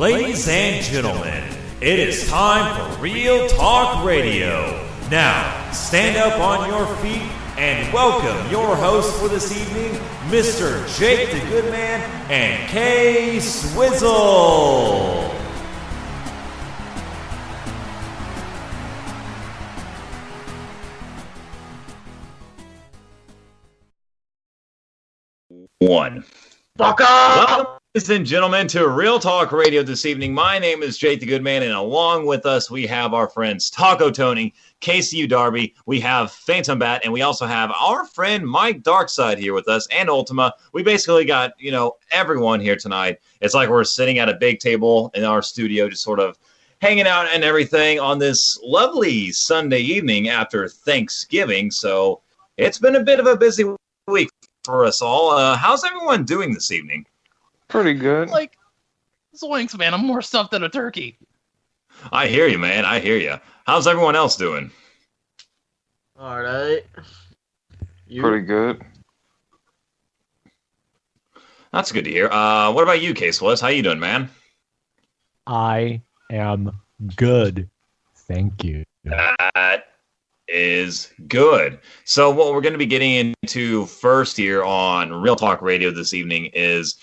Ladies and gentlemen, it is time for Real Talk Radio. Now, stand up on your feet and welcome your hosts for this evening, Mr. Jake the Goodman and Kay Swizzle. One. Fuck off! Welcome, ladies and gentlemen, to Real Talk Radio this evening. My name is Jake the Goodman, and along with us, we have our friends Taco Tony, KCU Darby, we have Phantom Bat, and we also have our friend Mike Darkside here with us, and Ultima. We basically got, everyone here tonight. It's like we're sitting at a big table in our studio, just sort of hanging out and everything on this lovely Sunday evening after Thanksgiving. So it's been a bit of a busy week for us all. How's everyone doing this evening? Pretty good. Like, zoinks, man, I'm more stuffed than a turkey. I hear you, man. I hear you. How's everyone else doing? All right. Pretty good. That's good to hear. What about you, K-Swiss? How you doing, man? I am good. Thank you. That is good. So what we're going to be getting into first here on Real Talk Radio this evening is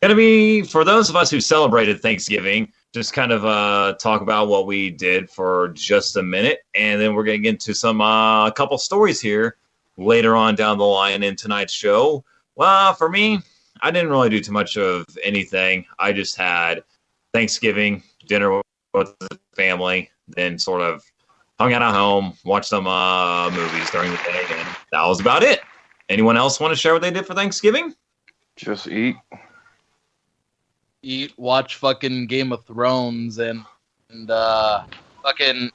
going to be, for those of us who celebrated Thanksgiving, just kind of talk about what we did for just a minute, and then we're going to get into some a couple stories here later on down the line in tonight's show. Well, for me, I didn't really do too much of anything. I just had Thanksgiving dinner with the family, then sort of hung out at home, watched some movies during the day, and that was about it. Anyone else want to share what they did for Thanksgiving? Just eat. Eat, watch fucking Game of Thrones, and fucking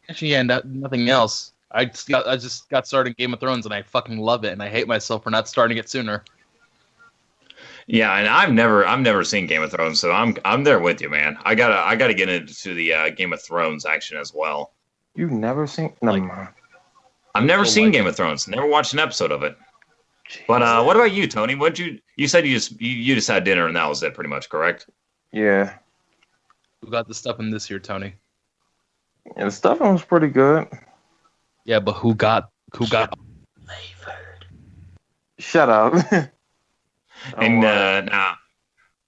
actually, yeah, nothing else. I just got started in Game of Thrones, and I fucking love it, and I hate myself for not starting it sooner. Yeah, and I've never seen Game of Thrones, so I'm there with you, man. I gotta get into the Game of Thrones action as well. You've never seen? No, man. I've never seen Game of Thrones. Never watched an episode of it. Jeez. But what about you, Tony? You said you just had dinner and that was it, pretty much, correct? Yeah. Who got the stuffing this year, Tony? Yeah, the stuffing was pretty good. Yeah, but who got Flavored. Shut up. And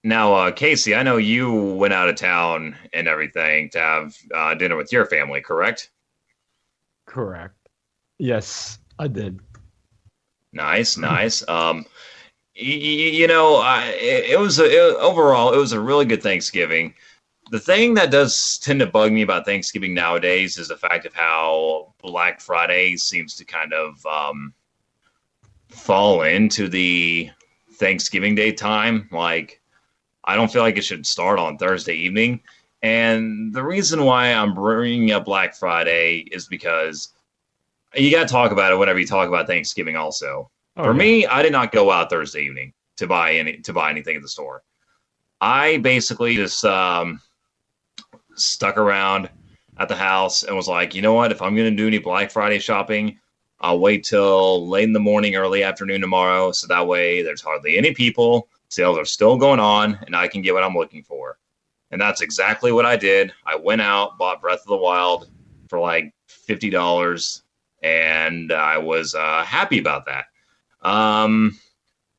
now, Casey, I know you went out of town and everything to have dinner with your family, correct? Correct. Yes, I did. Nice. Overall, it was a really good Thanksgiving. The thing that does tend to bug me about Thanksgiving nowadays is the fact of how Black Friday seems to kind of fall into the Thanksgiving Day time. Like, I don't feel like it should start on Thursday evening. And the reason why I'm bringing up Black Friday is because you got to talk about it whenever you talk about Thanksgiving also. For me, I did not go out Thursday evening to buy anything at the store. I basically just stuck around at the house and was like, you know what? If I'm going to do any Black Friday shopping, I'll wait till late in the morning, early afternoon tomorrow. So that way there's hardly any people. Sales are still going on, and I can get what I'm looking for. And that's exactly what I did. I went out, bought Breath of the Wild for like $50, and I was happy about that.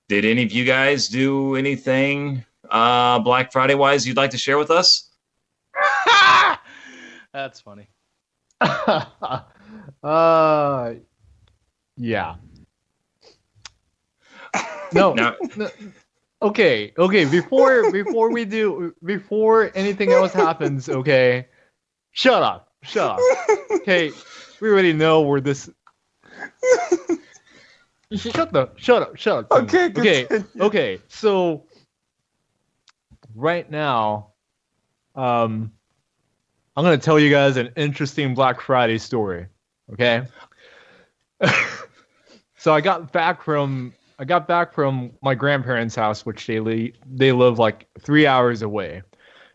Did any of you guys do anything Black Friday wise you'd like to share with us? That's funny. Yeah. No. Okay. Before anything else happens, okay. Shut up. Okay, we already know where this. Shut up. Okay. So right now, I'm gonna tell you guys an interesting Black Friday story. Okay. So I got back from my grandparents' house, which they live like 3 hours away,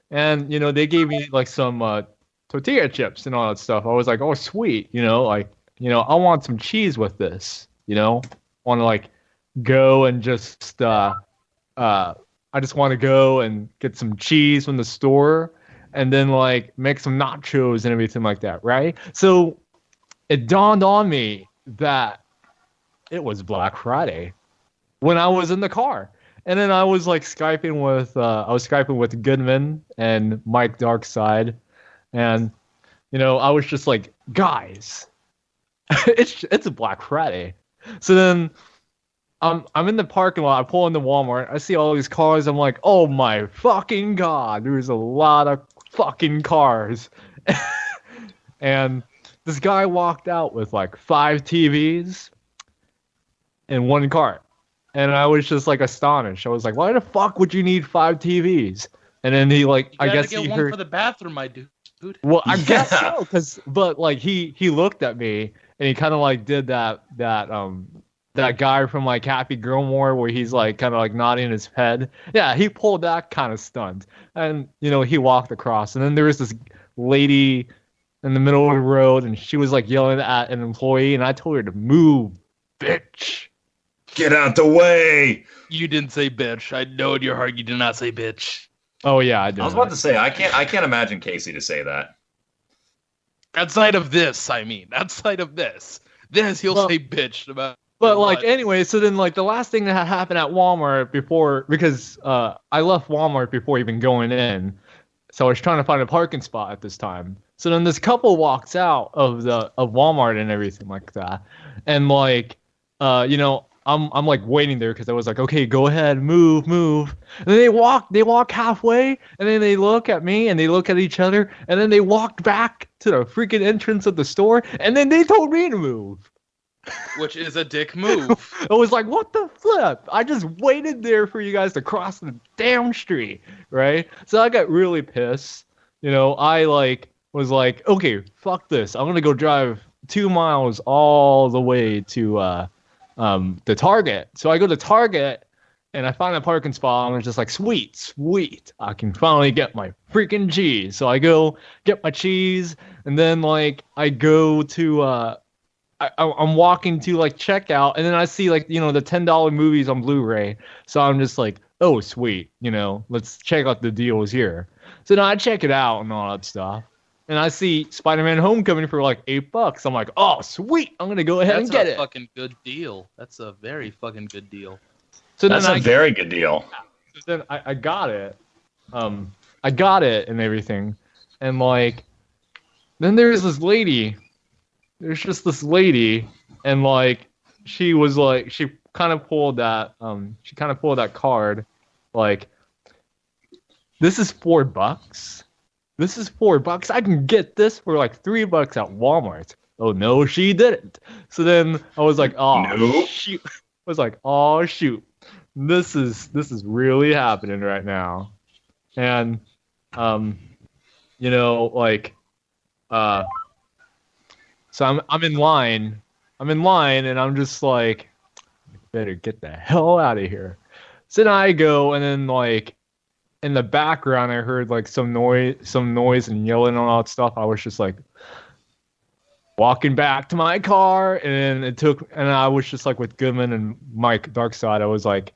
and they gave me like some tortilla chips and all that stuff. I was like, oh sweet, I want some cheese with this, want to like go and just I just want to go and get some cheese from the store and then like make some nachos and everything like that, right? So it dawned on me that it was Black Friday when I was in the car. And then I was like Skyping with Goodman and Mike Darkside, and I was just like, guys, it's a Black Friday. So then I'm in the parking lot. I pull into Walmart. I see all these cars. I'm like, oh my fucking god, there's a lot of fucking cars. And this guy walked out with like 5 TVs and 1 cart. And I was just like astonished. I was like, why the fuck would you need 5 TVs? And then he like, You I gotta guess get he one heard. for the bathroom, my dude. Well, I guess Yeah. so, but like he looked at me and he kind of like did that guy from like Happy Gilmore where he's like kind of like nodding his head. Yeah, he pulled that kind of stunt, and he walked across, and then there was this lady in the middle of the road, and she was like yelling at an employee, and I told her to move, bitch. Get out the way. You didn't say bitch. I know in your heart you did not say bitch. Oh yeah, I did. I was about to say I can't imagine Casey to say that. Outside of this, outside of this, he'll Well, say bitch about. But like what? anyway, so then like the last thing that had happened at Walmart because I left Walmart before even going in, so I was trying to find a parking spot at this time. So then this couple walks out of Walmart and everything like that, and like I'm like waiting there because I was like, okay, go ahead, move. And then they walk halfway, and then they look at me and they look at each other, and then they walked back to the freaking entrance of the store, and then they told me to move. Which is a dick move. I was like, what the flip? I just waited there for you guys to cross the damn street, right? So I got really pissed. I like was like, okay, fuck this. I'm gonna go drive 2 miles all the way to the Target. So I go to Target and I find a parking spot, and I'm just like, sweet, I can finally get my freaking cheese. So I go get my cheese, and then like I go to I'm walking to like checkout, and then I see like the $10 movies on Blu-ray. So I'm just like, oh sweet, let's check out the deals here. So now I check it out and all that stuff, and I see Spider-Man: Homecoming for like $8. I'm like, oh sweet, I'm gonna go ahead That's and get a it. fucking good deal. That's a very fucking good deal. So That's then a very good deal. then I got it. I got it and everything, and like then there's this lady. There's just this lady, and like she was like she kind of pulled that card, like, this is $4. This is $4. I can get this for like $3 at Walmart. Oh no, she didn't. So then I was like, oh Nope. shoot. I was like, oh shoot. This is really happening right now. And like so I'm in line. And I'm just like, better get the hell out of here. So then I go, and then like in the background I heard like some noise and yelling and all that stuff. I was just like walking back to my car, and I was just like with Goodman and Mike Darkside. I was like,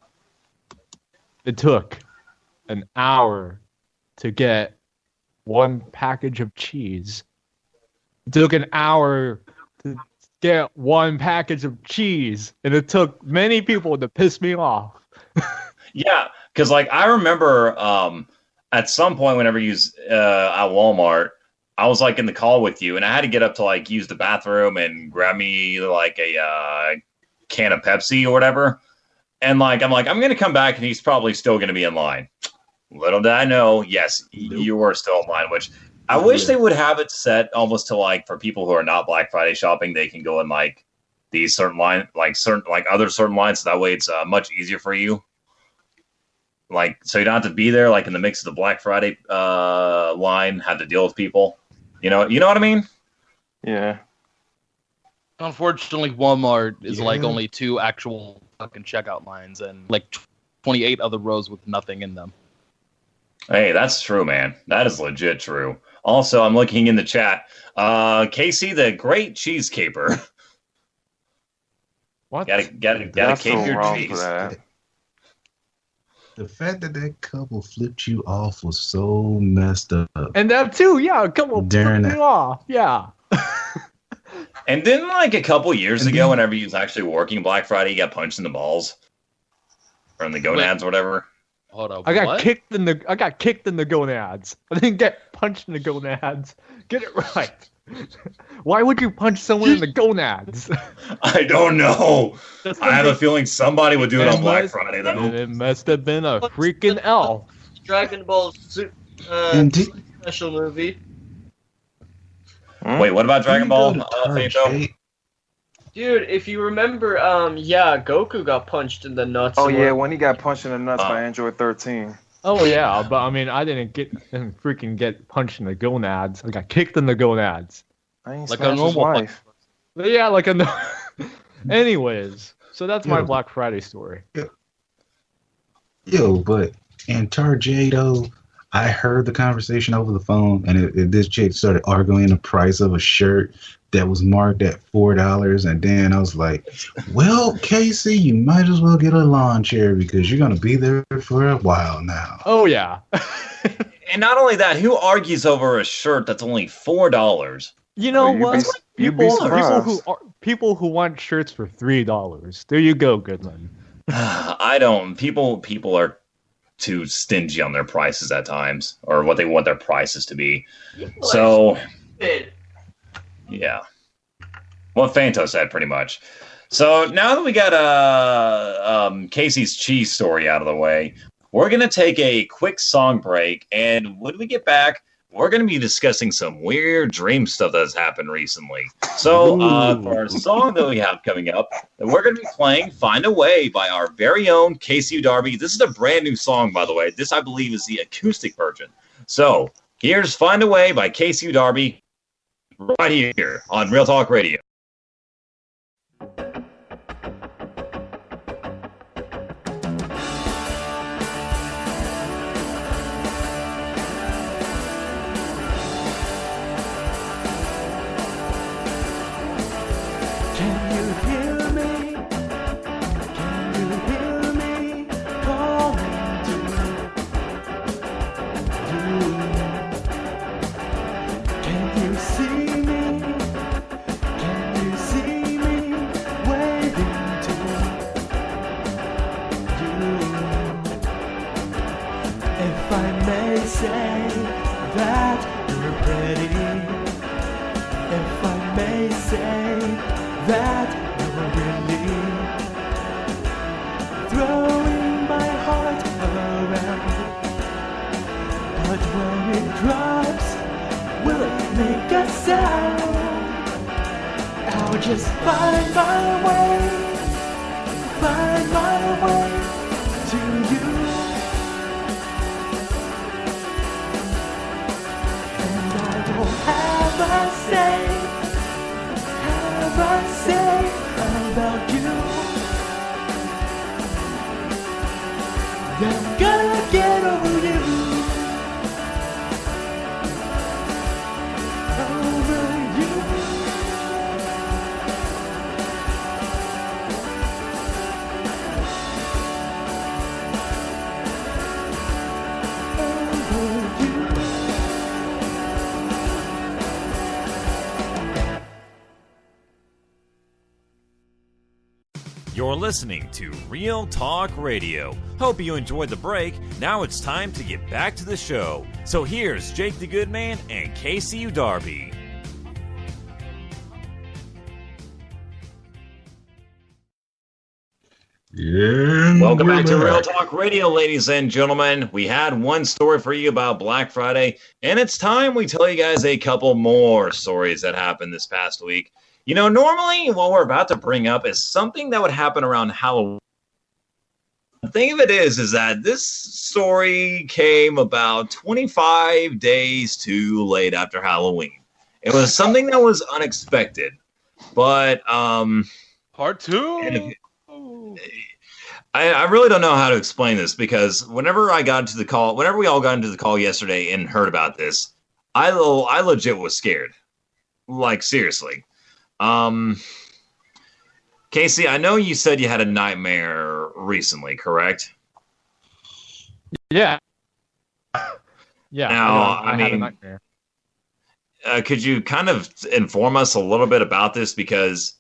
it took an hour to get 1 package of cheese. It took an hour to get 1 package of cheese, and it took many people to piss me off. Yeah, because like I remember at some point whenever you was at Walmart, I was like in the call with you, and I had to get up to like use the bathroom and grab me like a can of Pepsi or whatever. And like I'm gonna come back, and he's probably still gonna be in line. Little did I know, yes, you were still in line. Which I wish they would have it set almost to like for people who are not Black Friday shopping, they can go in like these certain line, like other certain lines. So that way it's much easier for you. Like, so you don't have to be there, like in the mix of the Black Friday line, have to deal with people. You know what I mean? Yeah. Unfortunately, Walmart is like only 2 actual fucking checkout lines and like 28 other rows with nothing in them. Hey, that's true, man. That is legit true. Also, I'm looking in the chat. Casey, the great cheese caper. What? Gotta That's cape so your wrong cheese. for that. The fact that that couple flipped you off was so messed up. And that too, yeah. Come on, During flip me off, yeah. And then, like a couple years And ago, then- whenever he was actually working Black Friday, he got punched in the balls or in the gonads or whatever. Hold up. I got what? kicked in the gonads. I didn't get punched in the gonads. Get it right. Why would you punch someone in the gonads? I don't know. That's I have a something- feeling somebody would do it It on Black must- Friday, though. It must have been a freaking elf. Dragon Ball And did, special movie. Wait, what about Dragon you Ball? go to Target? Fanto? Dude, if you remember, Goku got punched in the nuts. Oh yeah, when he got punched in the nuts Oh. by Android 13. Oh yeah, but I mean, I didn't freaking get punched in the gonads. I got kicked in the gonads. I ain't Like a smashed his normal wife. But yeah, like a. Anyways, so that's my Yo. Black Friday story. Yo, but in Tarjado, I heard the conversation over the phone, and this chick started arguing the price of a shirt that was marked at $4, and then I was like, "Well, Casey, you might as well get a lawn chair because you're gonna be there for a while now." Oh yeah. And not only that, who argues over a shirt that's only $4? You know Oh, you'd what? be- you'd be surprised. People who want shirts for $3. There you go, Goodman. I don't. People are too stingy on their prices at times, or what they want their prices to be. So, yeah. What Fanto said, pretty much. So now that we got Casey's cheese story out of the way, we're going to take a quick song break, and when we get back, we're going to be discussing some weird dream stuff that's happened recently. So for our song that we have coming up, we're going to be playing Find a Way by our very own Casey Darby. This is a brand new song, by the way. This, I believe, is the acoustic version. So here's Find a Way by Casey Darby right here on Real Talk Radio. Can you hear me? Can you hear me calling to you? Can you see me? Can you see me waving to you? If I may say that you're pretty, if I may say that you're really throwing my heart around. But when it drops, will it make a sound? I'll just find my way to you. And I will have a say about you. I'm gonna get over you. Over you. Over you. You're listening to Real Talk Radio. Hope you enjoyed the break. Now it's time to get back to the show. So here's Jake the Goodman and Casey Darby. Yeah. Welcome we're back to Real back. Talk Radio, ladies and gentlemen. We had one story for you about Black Friday, and it's time we tell you guys a couple more stories that happened this past week. You know, normally what we're about to bring up is something that would happen around Halloween. The thing of it is that this story came about 25 days too late after Halloween. It was something that was unexpected, but Part 2. I really don't know how to explain this, because whenever we all got into the call yesterday and heard about this, I legit was scared. Like, seriously. Casey, I know you said you had a nightmare recently, correct? Yeah. Yeah. Now, I I had a mean, nightmare. could you kind of inform us a little bit about this? Because,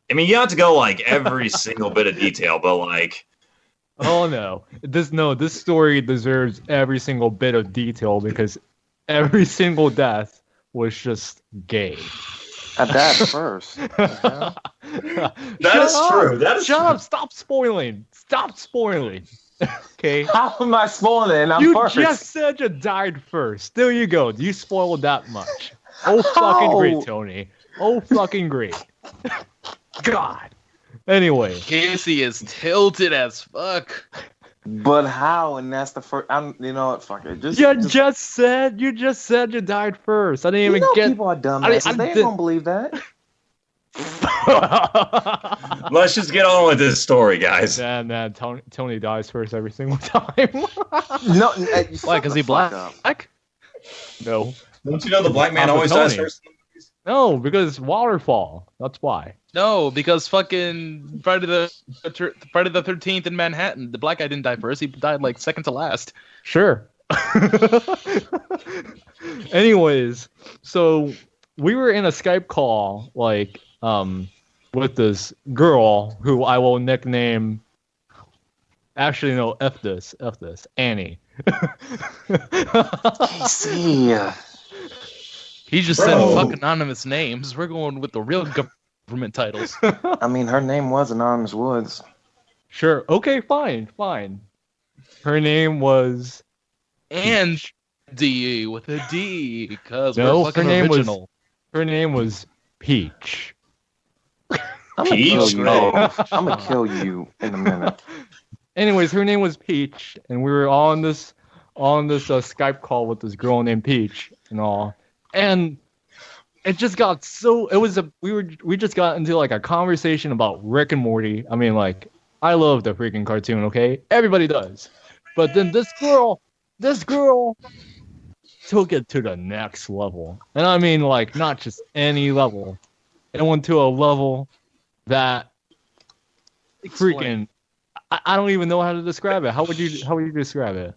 I mean, you have to go like every single bit of detail, but like, Oh no. This story deserves every single bit of detail because every single death was just gay. At that first. That is true. That is Shut true. up! Stop spoiling! Stop spoiling! Okay. How am I spoiling? I'm You first. just said you died first. There you go. You spoiled that much. Oh fucking great, Tony. Oh fucking great. God. Anyway, Casey is tilted as fuck. But how? And that's the first. You know what? Fuck it. you just said you died first. I didn't You even know get. people are dumbasses. They ain't gonna believe that. Let's just get on with this story, guys. Nah, Tony dies first every single time. No, Why? Because he black? No. Don't you know the black man I'm always with dies Tony. first? No, because waterfall. That's why. No, because fucking Friday the 13th in Manhattan, the black guy didn't die first. He died like second to last. Sure. Anyways, so we were in a Skype call, like, with this girl who I will nickname. Actually, no, F this, Annie. See. He just Bro. said fuck anonymous names. We're going with the real government titles. I mean, her name was Anonymous Woods. Sure. Okay, fine. Her name was And D with a D, because No, we're fucking her name was- original. her name was Peach. I'm gonna Peach? kill you. Oh. I'm gonna kill you in a minute. Anyways, her name was Peach, and we were on this Skype call with this girl named Peach and all, and it just got so we just got into like a conversation about Rick and Morty. I mean, like, I love the freaking cartoon, okay? Everybody does, but then this girl took it to the next level, and I mean, like, not just any level. It went to a level that freaking. I don't even know how to describe it. How would you describe it?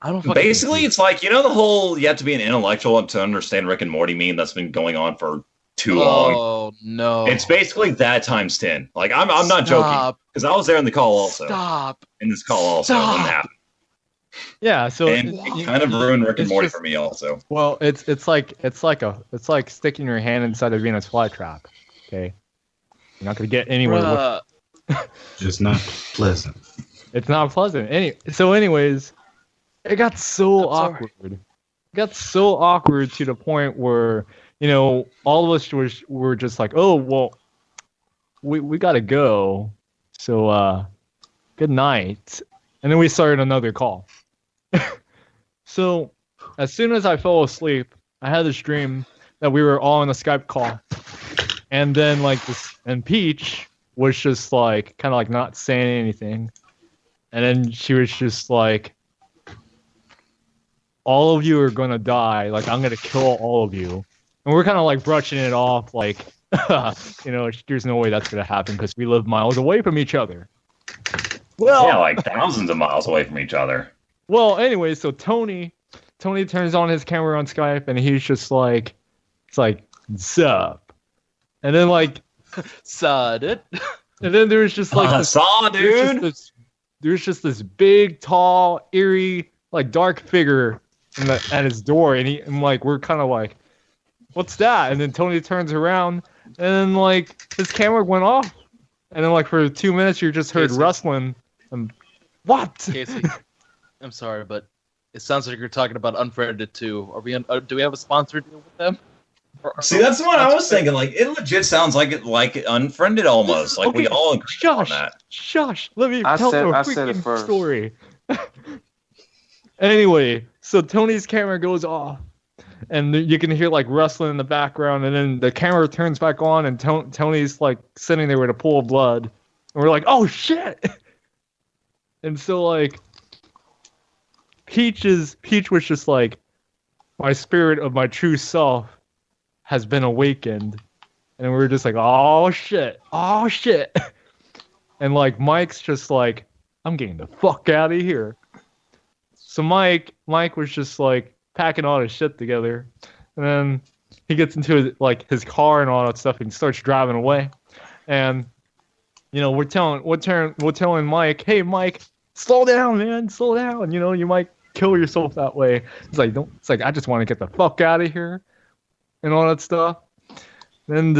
I don't fucking Basically, it's like, you know, the whole you have to be an intellectual to understand Rick and Morty meme that's been going on for too long. Oh no! It's basically that times 10. Like, I'm not joking, Stop. because I was there in the call also. Stop. In this call also, when it happened. Yeah, so And it kind of ruined Rick and it's Morty just- for me also. well, it's like sticking your hand inside a Venus flytrap. Okay, you're not gonna get anywhere. Bruh. Just not pleasant. It's not pleasant. Anyways, it got so That's all awkward. It got so awkward to the point where, you know, all of us were just like, oh well, we gotta go. So good night. And then we started another call. So as soon as I fell asleep, I had this dream that we were all on a Skype call, and then like this, and Peach was just like kind of like not saying anything, and then she was just like, all of you are gonna die, like I'm gonna kill all of you. And we're kind of like brushing it off, like, you know, there's no way that's gonna happen because we live miles away from each other. Well, Yeah, like thousands of miles away from each other. well, anyway, so Tony turns on his camera on Skype, and he's just like, it's like, sup, and then like, Sod it. and then there's just like this, Saw, dude. there's just this big, tall, eerie, like dark figure at his door, and and like we're kind of like, what's that? And then Tony turns around, and then like his camera went off, and then like for 2 minutes you just heard Casey. rustling. And what? Casey, I'm sorry, but it sounds like you're talking about Unfriended 2. Are we? Do we have a sponsor deal with them? See, that's what I was thinking. Like, it legit sounds like Unfriended almost. Like, we Okay, all agree on Shush, that. shush. Let me I tell said- the I said it freaking first. story. Anyway, so Tony's camera goes off, and you can hear like rustling in the background, and then the camera turns back on, and Tony's like sitting there with a pool of blood, and we're like, oh shit! And so like, Peach was just like, my spirit of my true self has been awakened, and we were just like, oh shit, and like Mike's just like, I'm getting the fuck out of here. So Mike was just like packing all his shit together, and then he gets into his car and all that stuff and starts driving away. And we're telling Mike, hey Mike, slow down, man, slow down. You might kill yourself that way. It's like I just want to get the fuck out of here and all that stuff. Then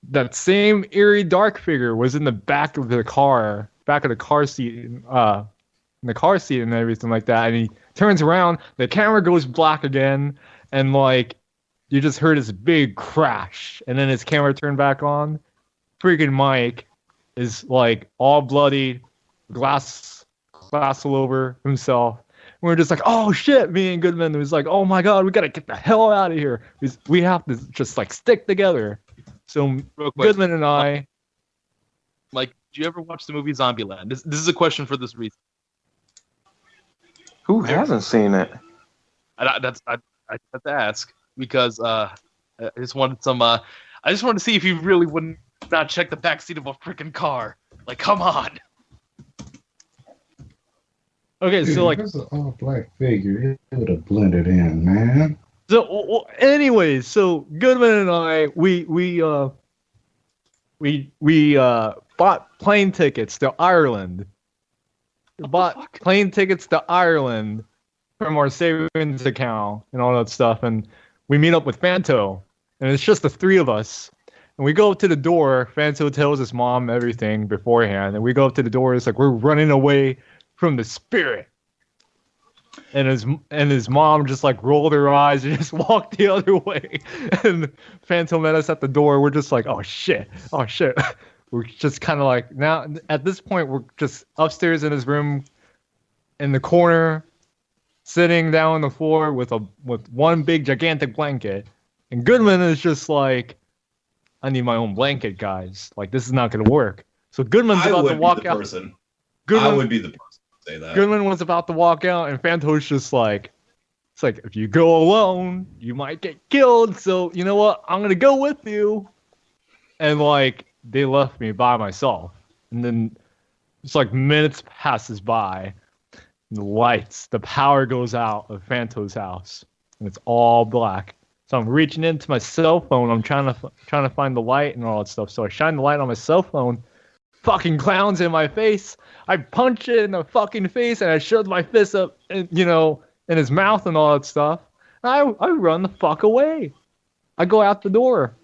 that same eerie dark figure was in the back of the car seat, in the car seat and everything like that. And he turns around, the camera goes black again, and you just heard this big crash, and then his camera turned back on. Freaking Mike is all bloody, glass all over himself. And we're just like, oh shit, me and Goodman was like, oh my god, we gotta get the hell out of here. We have to just stick together. So Goodman and I, did you ever watch the movie Zombieland? This is a question for this reason. Who hasn't seen it? I have to ask because I just wanted to see if you really wouldn't not check the backseat of a freaking car. Come on. Okay, Dude, so there's an all black figure. It would have blended in, man. So, anyways, so Goodman and I, we bought plane tickets to Ireland. We bought plane tickets to Ireland from our savings account and all that stuff, and we meet up with Fanto, and it's just the three of us. And we go up to the door. Fanto tells his mom everything beforehand, and we go up to the door. It's like we're running away from the spirit. And his mom just rolled her eyes and just walked the other way. And Phantom met us at the door. We're just like, oh shit. We're just kind of now at this point we're just upstairs in his room, in the corner, sitting down on the floor with one big gigantic blanket. And Goodman is just like, I need my own blanket, guys. This is not gonna work. So Goodman's about to walk out. I would be the person. Say that. Goodman was about to walk out, and Fanto's just it's if you go alone, you might get killed. So you know what? I'm gonna go with you. And they left me by myself, and then it's minutes passes by, and the power goes out of Fanto's house, and it's all black. So I'm reaching into my cell phone. I'm trying to find the light and all that stuff. So I shine the light on my cell phone. Fucking clowns in my face. I punch it in the fucking face, and I shoved my fist up, in his mouth and all that stuff. And I run the fuck away. I go out the door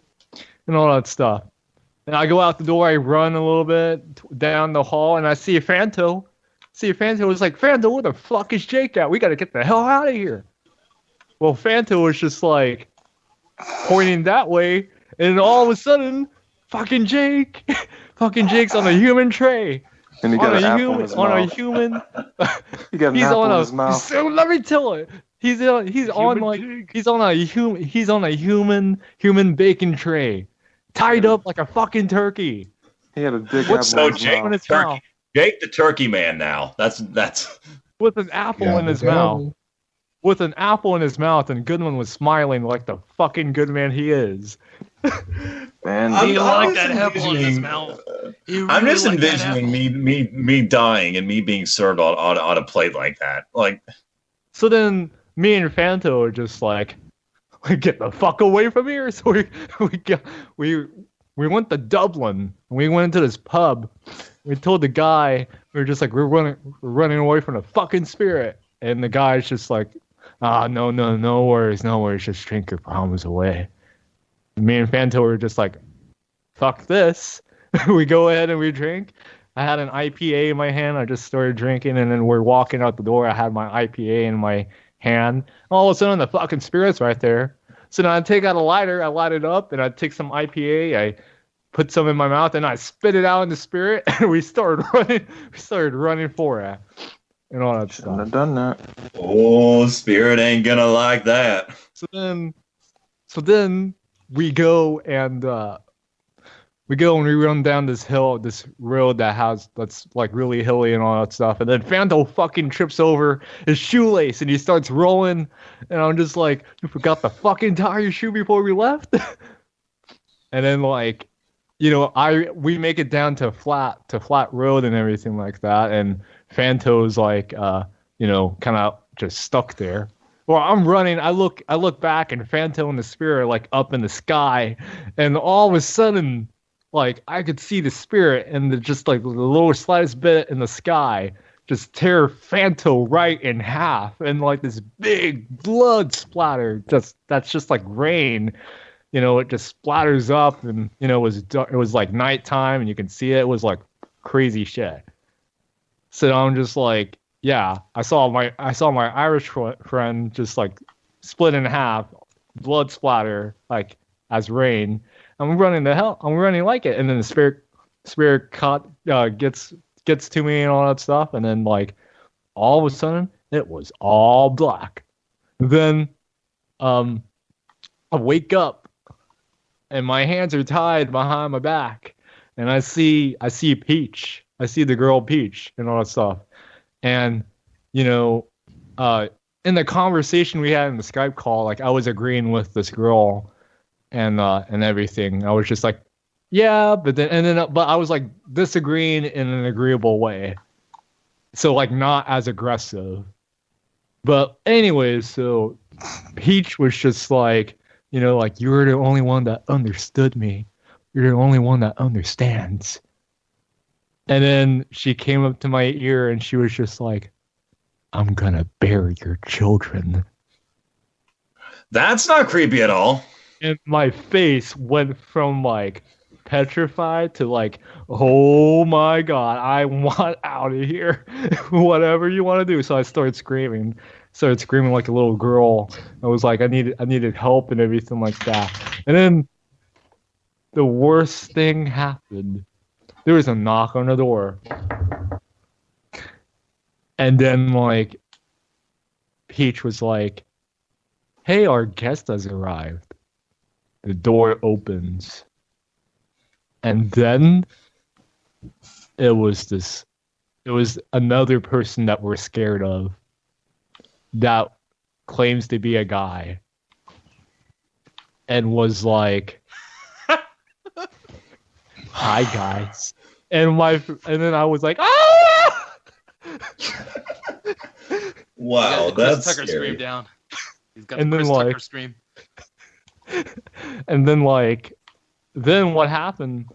and all that stuff. And I go out the door. I run a little bit down the hall, and I see a Fanto. It's like, Fanto, where the fuck is Jake at? We gotta get the hell out of here. Well, Fanto was just pointing that way, and all of a sudden, fucking Jake's on a human tray. And he got an apple in his mouth. On a human. He got an apple in his mouth. So let me tell it. He's on a human bacon tray, tied up like a fucking turkey. He had a big What's apple so in his Jake? mouth. Jake the turkey man now. That's with an apple in his mouth. With an apple in his mouth, and Goodman was smiling like the fucking good man he is. Man, I'm that apple in his mouth. I'm just envisioning me dying and me being served on a plate like that. So then me and Fanto are just get the fuck away from here. So we went to Dublin. And we went into this pub. We told the guy, we were just we're running away from the fucking spirit. And the guy's just no worries, just drink your problems away. Me and Fanto were just fuck this. We go ahead and we drink. I had an IPA in my hand. I just started drinking, and then we're walking out the door. I had my IPA in my hand. All of a sudden, the fucking spirit's right there. So then I take out a lighter. I light it up, and I take some IPA. I put some in my mouth, and I spit it out in the spirit. And we started running. We started running for it, and all that shouldn't stuff. have done that. Oh, spirit ain't gonna like that. So then we go and we run down this hill, this road that's really hilly and all that stuff. And then Fanto fucking trips over his shoelace and he starts rolling. And I'm just like, you forgot to fucking tie your shoe before we left. And then we make it down to flat road and everything like that. And Fanto's kind of just stuck there. Well, I'm running. I look back, and Phantom and the spirit are like up in the sky, and all of a sudden, like I could see the spirit and just like the little slightest bit in the sky just tear Phantom right in half, and like this big blood splatter. That's just like rain. It just splatters up, and it was like nighttime, and you can see it. It was like crazy shit. So I'm just like, yeah, I saw my Irish friend just like split in half, blood splatter like as rain. I'm running like it, and then the spirit gets to me and all that stuff, and then like all of a sudden it was all black. Then I wake up, and my hands are tied behind my back, and I see Peach. I see the girl Peach and all that stuff. And, in the conversation we had in the Skype call, like I was agreeing with this girl and everything. I was just like, yeah, but I was like disagreeing in an agreeable way. So like not as aggressive. But anyways, so Peach was just like, like you're the only one that understood me. You're the only one that understands. And then she came up to my ear and she was just like, I'm gonna bury your children. That's not creepy at all. And my face went from like petrified to like, oh my God, I want out of here. Whatever you want to do. So I started screaming like a little girl. I was like, I needed help and everything like that. And then the worst thing happened. There was a knock on the door. And then, like, Peach was like, hey, our guest has arrived. The door opens. And then it was another person that we're scared of that claims to be a guy and was like, hi guys. And then I was like, ah! Wow, that's Tucker scary. scream down. He's got And the then, Chris Tucker like- scream. And then what happened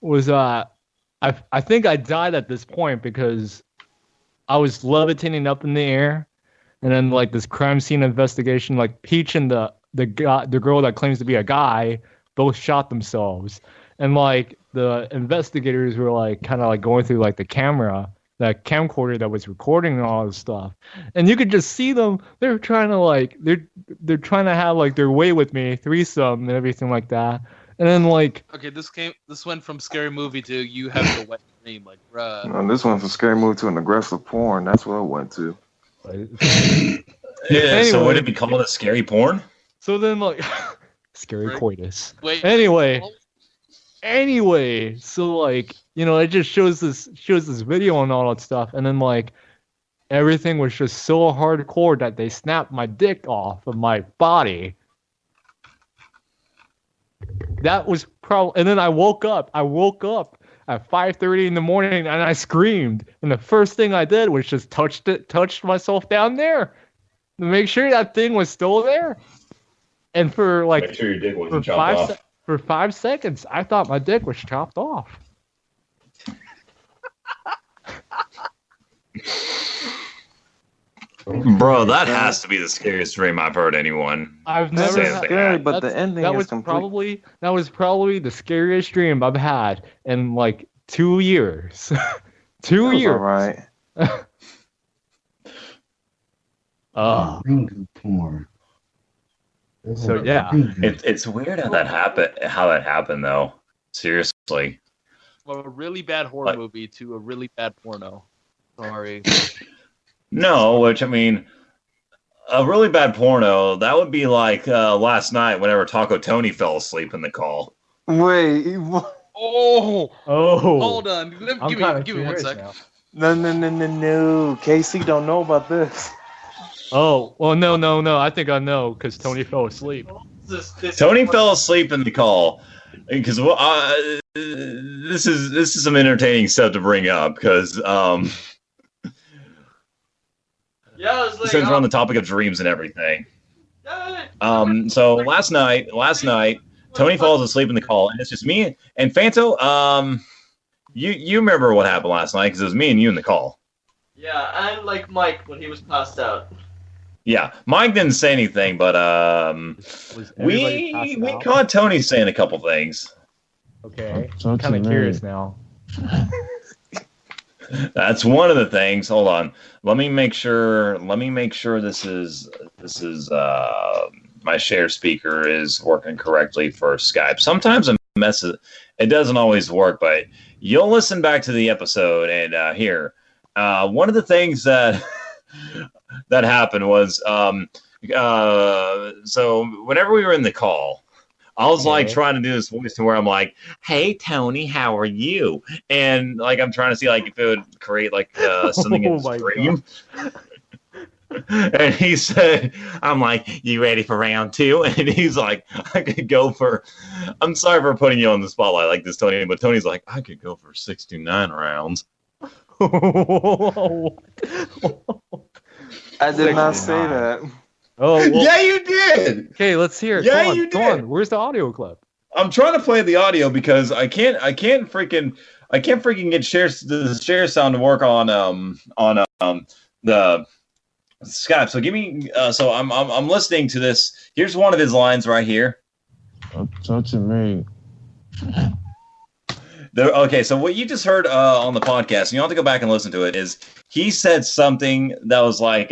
was I think I died at this point because I was levitating up in the air, and then like this crime scene investigation, like Peach and the girl that claims to be a guy both shot themselves, and like the investigators were like kind of like going through like the camcorder that was recording all this stuff, and you could just see them. They're trying to have like their way with me, threesome and everything like that. And then like, Okay, this went from scary movie to you have the wet dream, like bruh. No, this went from scary movie to an aggressive porn. That's what I went to. Yeah, so Anyway. would it be called a scary porn? so then like, scary Right. coitus. Wait. Anyway, so like, it just shows this video and all that stuff, and then like everything was just so hardcore that they snapped my dick off of my body. That was and then I woke up at 5:30 in the morning, and I screamed, and the first thing I did was just touched myself down there to make sure that thing was still there. And for like Make sure your dick for wasn't chopped off. for 5 seconds, I thought my dick was chopped off. Bro, that has to be the scariest dream I've heard anyone. I've That's never Say had, that. scary, but the that's- ending that is was complete. probably the scariest dream I've had in like 2 years. 2 That was years. all right. Ringu porn. So, yeah. It's weird how that happened though. Seriously. From a really bad horror Like- movie to a really bad porno. Sorry. No, which I mean, a really bad porno, that would be like last night whenever Taco Tony fell asleep in the call. Wait, what? Oh, Oh, hold on. I'm Give kinda me 1 curious second. now. No. Casey don't know about this. Oh, well, no. I think I know because Tony fell asleep. Tony fell asleep in the call because this is some entertaining stuff to bring up because Yeah, I was like, Since we're on the topic of dreams and everything. yeah. So last night, Tony falls asleep in the call, and it's just me and Fanto. You remember what happened last night because it was me and you in the call. Yeah, and like Mike when he was passed out. Yeah, Mike didn't say anything, but Was everybody passed we out? caught Tony saying a couple things. Okay, So I'm kind of to me. curious now. That's one of the things. Hold on. Let me make sure this is my share speaker is working correctly for Skype. Sometimes it messes. It doesn't always work, but you'll listen back to the episode and hear. One of the things that that happened was so whenever we were in the call, I was like Okay. trying to do this voice to where I'm like, "Hey Tony, how are you?" And like I'm trying to see like if it would create like something in Oh the my stream. And he said, "I'm like, you ready for round 2?" And he's like, "I could go for." I'm sorry for putting you on the spotlight like this, Tony, but Tony's like, "I could go for 69 rounds." I did not say that. Oh, well, Yeah, you did. okay, let's hear it. Yeah, Come on, you come did. on. Where's the audio clip? I'm trying to play the audio because I can't freaking get the share sound to work on the Skype. So give me so I'm listening to this. Here's one of his lines right here. Talk to me. Okay, so what you just heard on the podcast, and you'll have to go back and listen to it, is he said something that was like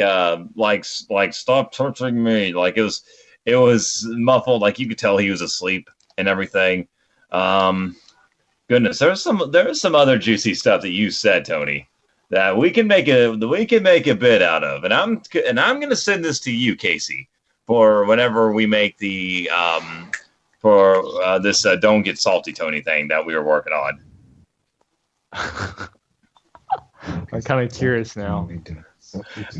stop touching me. Like it was muffled, like you could tell he was asleep and everything. Goodness, there's some other juicy stuff that you said, Tony, that we can make a bit out of. And I'm gonna send this to you, Casey, for whenever we make the for this Don't Get Salty Tony thing that we were working on. I'm kind of curious now.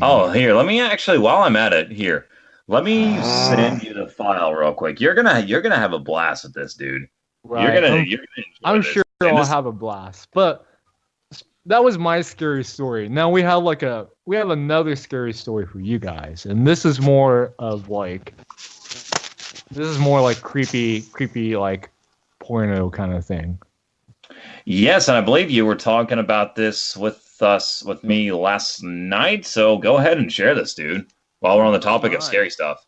Oh, here, let me actually, while I'm at it, here, let me send you the file real quick. You're gonna have a blast with this, dude. Right. You're gonna I'm enjoy this. sure And I'll this- have a blast. But that was my scary story. Now we have another scary story for you guys, and this is more like creepy like porno kind of thing. Yes, and I believe you were talking about this with me last night. So go ahead and share this, dude. While we're on the topic of scary stuff,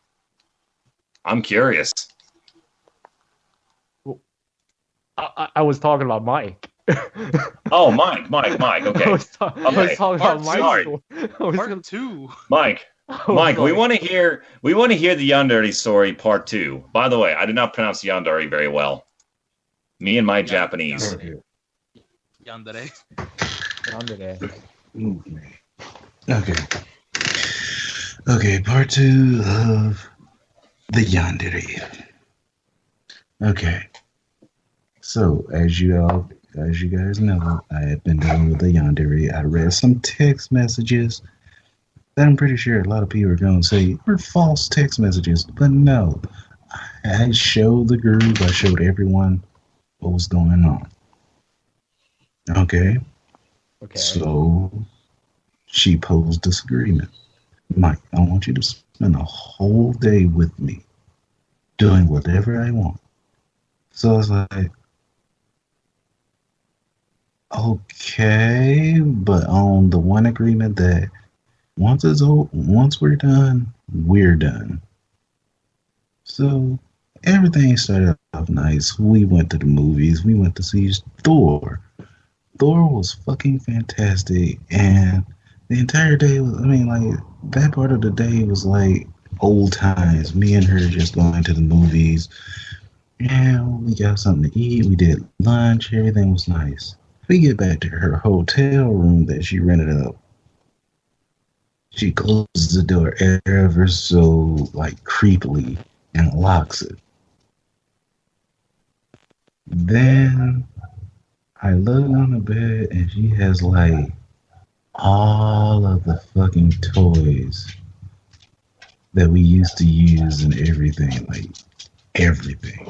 I'm curious. I was talking about Mike. Oh, Mike. Okay, I was talking about Mike's sorry. story. I was Part gonna- 2. Mike. Oh, Mike, we sorry. want to hear the Yandere story part 2. By the way, I did not pronounce Yandere very well. Me and my Japanese. Yandere. Yandere. Okay, part 2 of the Yandere. Okay. So, as you guys know, I have been dealing with the Yandere. I read some text messages that I'm pretty sure a lot of people are going to say were false text messages, but no. I showed the group, I showed everyone what was going on. Okay? Okay. So, she posed disagreement. Mike, I want you to spend a whole day with me doing whatever I want. So I was like, okay, but on the one agreement that once we're done, we're done. So everything started off nice. We went to the movies. We went to see Thor. Thor was fucking fantastic, and the entire day was, that part of the day was like old times. Me and her just going to the movies. Yeah, we got something to eat. We did lunch. Everything was nice. We get back to her hotel room that she rented up. She closes the door ever so creepily and locks it. Then I look on the bed and she has all of the fucking toys that we used to use and everything, everything.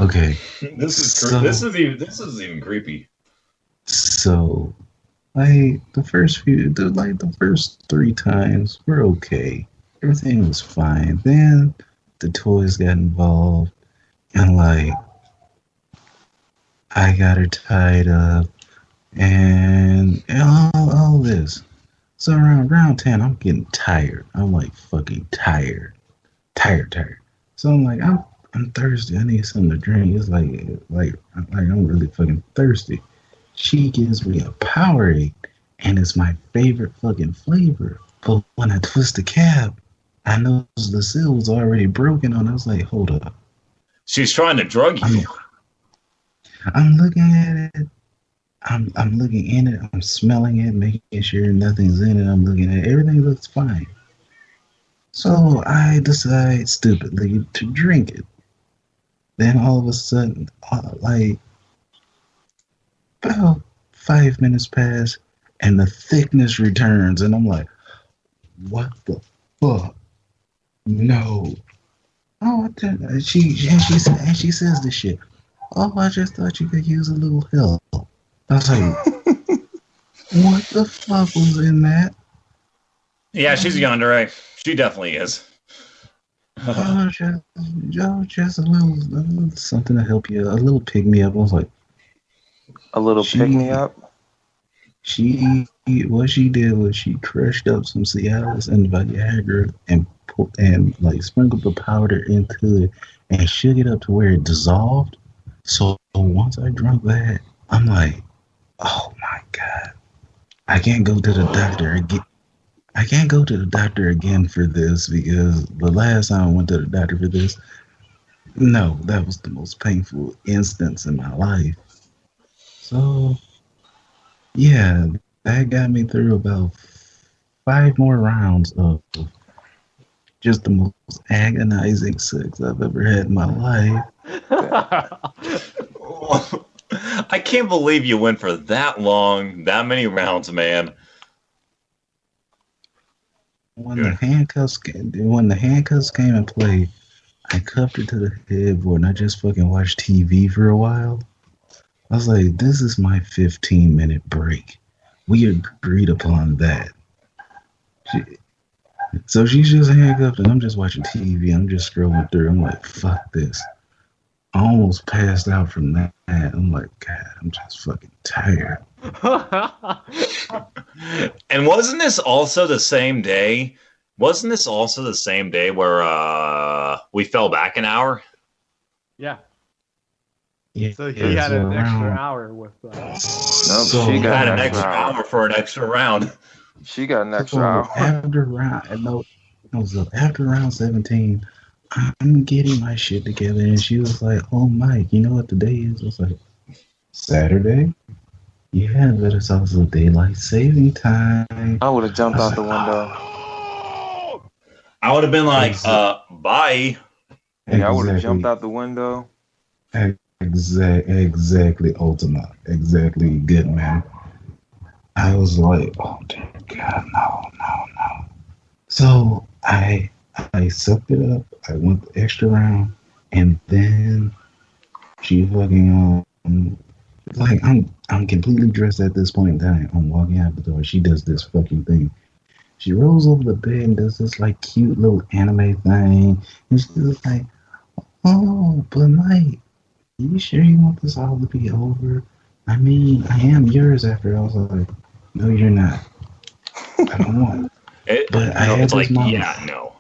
Okay. This is So- this is even creepy. So Like the first 3 times were okay. Everything was fine. Then the toys got involved, and like I got her tied up, and all this. So around round 10, I'm getting tired. I'm like fucking tired. So I'm like, I'm thirsty. I need something to drink. It's like I'm really fucking thirsty. She gives me a Powerade, and it's my favorite fucking flavor. But when I twist the cap, I noticed the seal was already broken on it. I was like, hold up. She's trying to drug you. I'm looking at it. I'm looking in it. I'm smelling it, making sure nothing's in it. I'm looking at it. Everything looks fine. So I decide stupidly to drink it. Then all of a sudden, like about 5 minutes pass, and the thickness returns, and I'm like, "What the fuck? No!" Oh, she says this shit. Oh, I just thought you could use a little help. I was like, "What the fuck was in that?" Yeah, she's yandere. She definitely is. Oh, just a little something to help you, a little pick me up. I was like, A little pick me up. What she did was she crushed up some Cialis and Viagra and like sprinkled the powder into it and shook it up to where it dissolved. So once I drank that, I'm like, oh my god, I can't go to the doctor again. I can't go to the doctor again for this, because the last time I went to the doctor for this, no, that was the most painful instance in my life. So, yeah, that got me through about 5 more rounds of just the most agonizing sex I've ever had in my life. I can't believe you went for that long, that many rounds, man. When the handcuffs came in play, I cuffed her to the headboard and I just fucking watched TV for a while. I was like, this is my 15-minute break. We agreed upon that. So she's just handcuffed and I'm just watching TV. I'm just scrolling through. I'm like, fuck this. I almost passed out from that. I'm like, God, I'm just fucking tired. And wasn't this also the same day? Wasn't this also the same day where we fell back an hour? Yeah. Yeah, So he had an extra hour with. No, So she got Had an extra hour for an extra round. She got an extra hour. After round 17, I'm getting my shit together, and she was like, "Oh, Mike, you know what today is?" I was like, "Saturday." Yeah, but it's also daylight saving time. I would have jumped out the window. I would have been like, bye. Yeah, I would have jumped out the window. Exactly, Ultima. Exactly, good man. I was like, oh dear God, no. So I sucked it up. I went the extra round, and then she fucking like I'm completely dressed at this point in time. I'm walking out the door. She does this fucking thing. She rolls over the bed and does this like cute little anime thing, and she's like, "Oh, but Mike, you sure you want this all to be over? I mean, I am yours after." I was like, "No, you're not. I don't want it." But I had it's this like, moment. yeah, no.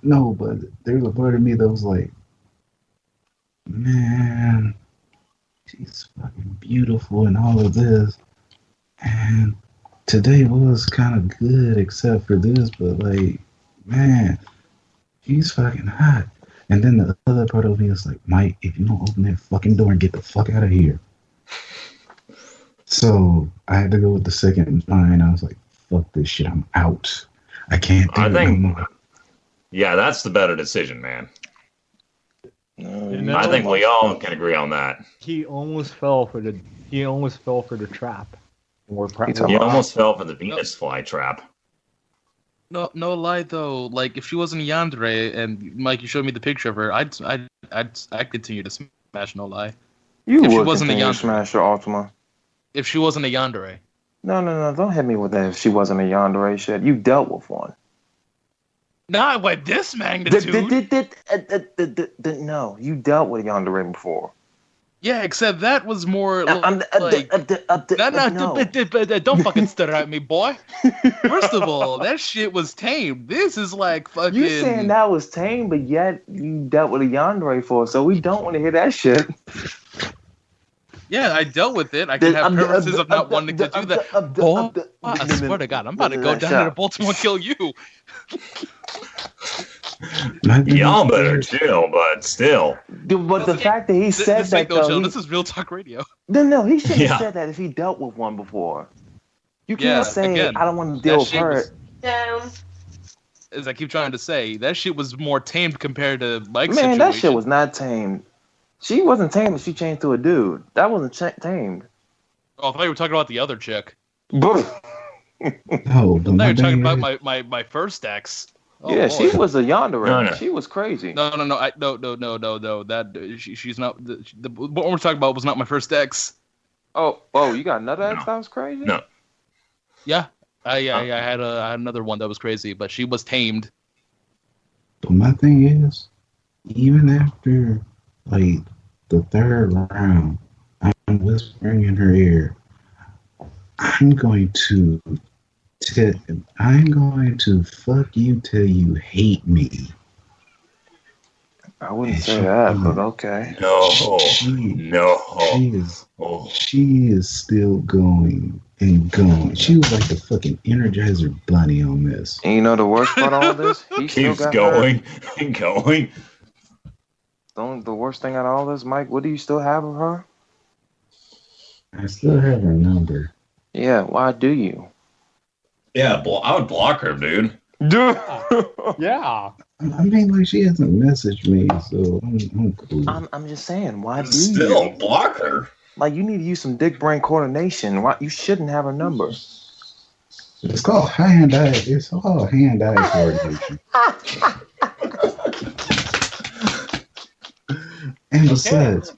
No, but there's a part of me that was like, man, she's fucking beautiful and all of this. And today was kind of good except for this, but like, man, she's fucking hot. And then the other part of me is like, Mike, if you don't open that fucking door and get the fuck out of here. So I had to go with the second line. I was like, fuck this shit, I'm out. I can't do it no more. Yeah, that's the better decision, man. I think we all can agree on that. He almost fell for the trap. He almost fell for the Venus flytrap. No lie though. Like if she wasn't a yandere, and Mike, you showed me the picture of her, I'd continue to smash. No lie. You If she would wasn't a continue to yandere. smash your Ultima. If she wasn't a yandere. No. Don't hit me with that if she wasn't a yandere shit. You dealt with one. Not with this magnitude. No, you dealt with a yandere before. Yeah, except that was more like... No. Don't fucking stutter at me, boy. First of all, that shit was tame. This is like fucking... You saying that was tame, but yet you dealt with a yandere for, so we don't want to hear that shit. Yeah, I dealt with it. I can have purposes of not wanting to do that. Boy, I swear to God, I'm about to go down to Baltimore and kill you. Y'all better chill, but still. But the fact that he said that, though, this is Real Talk Radio. No, he shouldn't have said that if he dealt with one before. You can't say, again, I don't want to deal with her. As I keep trying to say, that shit was more tamed compared to Mike's Man, situation. that shit was not tamed. She wasn't tamed if she changed to a dude. That wasn't tamed. Oh, I thought you were talking about the other chick. No, I thought you were talking about my first ex. Oh, yeah, boy. she was a yandere. No. She was crazy. No. That she's not. What we're talking about was not my first ex. Oh, you got another ex that was crazy? No. Yeah, I had another one that was crazy, but she was tamed. But my thing is, even after like the third round, I'm whispering in her ear, I'm going to fuck you till you hate me. I wouldn't say that, but okay. No. She is still going and going. She was like the fucking Energizer Bunny on this. And you know the worst part of all this? He still Keeps got going her. and going. The worst thing out of all this, Mike, what do you still have of her? I still have her number. Yeah, why do you? Yeah, I would block her, dude. Dude. Yeah. I mean, like, she hasn't messaged me, so I'm cool. I'm just saying, why do Still you? block her. Like, you need to use some dick brain coordination. Why you shouldn't have her number. It's called hand-eye. It's called hand-eye coordination. And besides,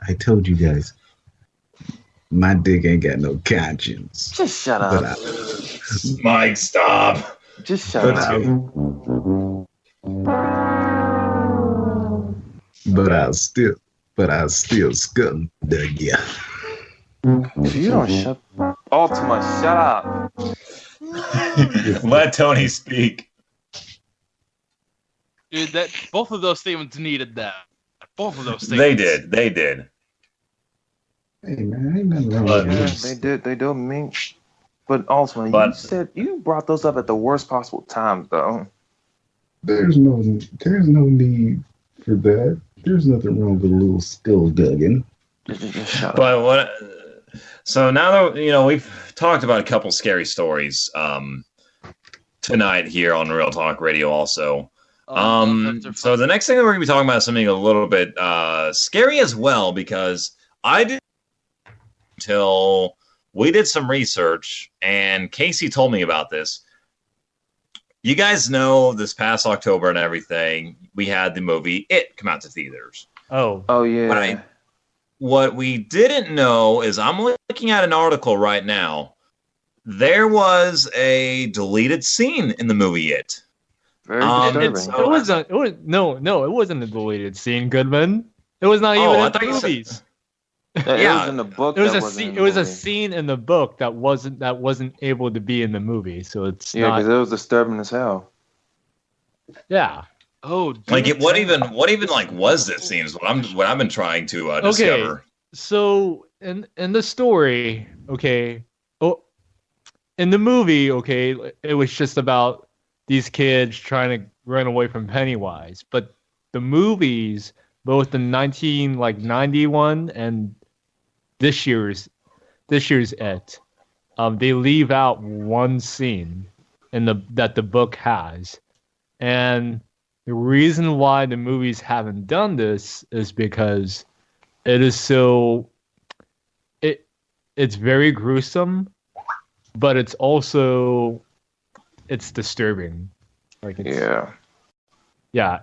I told you guys, my dick ain't got no conscience. Just shut up. Mike, stop. Just shut up. But I'll still scum dug ya. If you don't shut Ultima, shut up. Let Tony speak. Dude, both of those statements needed that. Both of those statements. They did. Hey man, ain't nothing wrong with Yeah, this. they do mean. But Ultima, you brought those up at the worst possible times, though. There's no need for that. There's nothing wrong with a little skull dugging. Just shut up. But what? So now that we've talked about a couple scary stories tonight here on Real Talk Radio, also. So the next thing that we're gonna be talking about is something a little bit scary as well, because I did until we did some research and Casey told me about this. You guys know this past October and everything, we had the movie It come out to theaters. Oh yeah. Right. What we didn't know is I'm looking at an article right now. There was a deleted scene in the movie It. Very disturbing. It wasn't a deleted scene, Goodman. It was not even in the movies. It was in the book. It was a scene in the book that wasn't able to be in the movie. So it's because it was disturbing as hell. Yeah. Oh, like what even like was this scene? Is what I've been trying to discover. Okay. So in the story, okay. Oh, in the movie, okay, it was just about these kids trying to run away from Pennywise. But the movies, both the 1991 and this year's It, they leave out one scene that the book has, and the reason why the movies haven't done this is because it is it's very gruesome, but it's disturbing. Like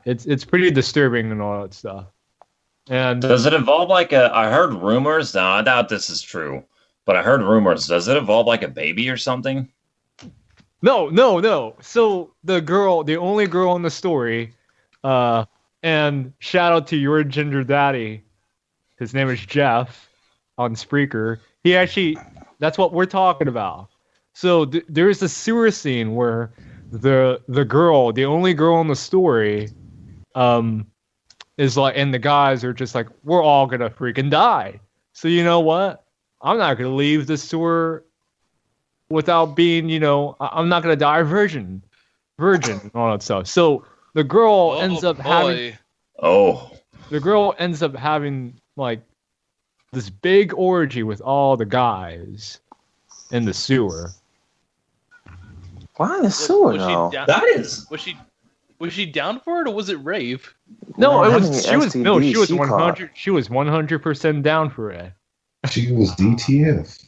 it's pretty disturbing and all that stuff. And does it involve I heard rumors? Now I doubt this is true, But I heard rumors. Does it evolve like a baby or something? No. So the only girl in the story, and shout out to your ginger daddy. His name is Jeff on Spreaker. That's what we're talking about. So there's a sewer scene where the only girl in the story, is like, and the guys are just like, we're all gonna freaking die. So you know what? I'm not gonna leave the sewer without being, I'm not gonna die virgin, and all that stuff. So the girl ends up having like this big orgy with all the guys in the sewer. Why in the sewer though? Was she down for it, or was it rave? No, she was 100% down for it. She was DTF.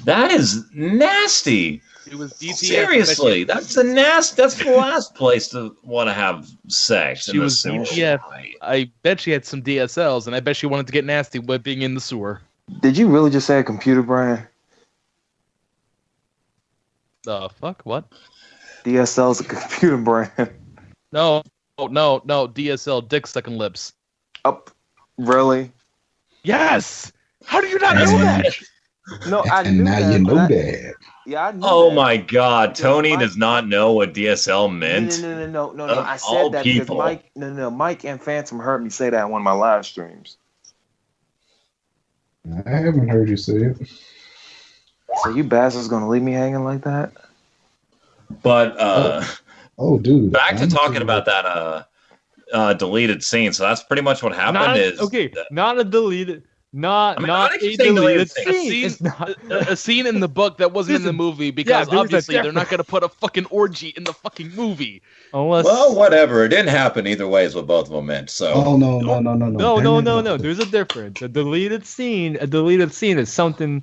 That is nasty. It was DTF. Seriously, that's the last place to want to have sex. She was DTF. I bet she had some DSLs, and I bet she wanted to get nasty by being in the sewer. Did you really just say a computer brain? The fuck? What? DSL's a computer brand. No. DSL, dick sucking lips. Oh, really? Yes. How do you not know that? No, I and knew now that. you know that. Yeah, I knew Oh that. my God, Because Tony does not know what DSL meant. No. Of I all said that people. because Mike and Phantom heard me say that in one of my live streams. I haven't heard you say it. So you bastards gonna leave me hanging like that? But Oh, dude. back to talking about that deleted scene. So that's pretty much what happened. Not a deleted. Not I a keep saying deleted deleted scene. A scene in the book that wasn't in the movie, because there's a obviously they're not difference. going to put a fucking orgy in the fucking movie. Unless Well, whatever. It didn't happen either way, is what both of them meant. So Oh, no. no. There's a difference. A deleted scene is something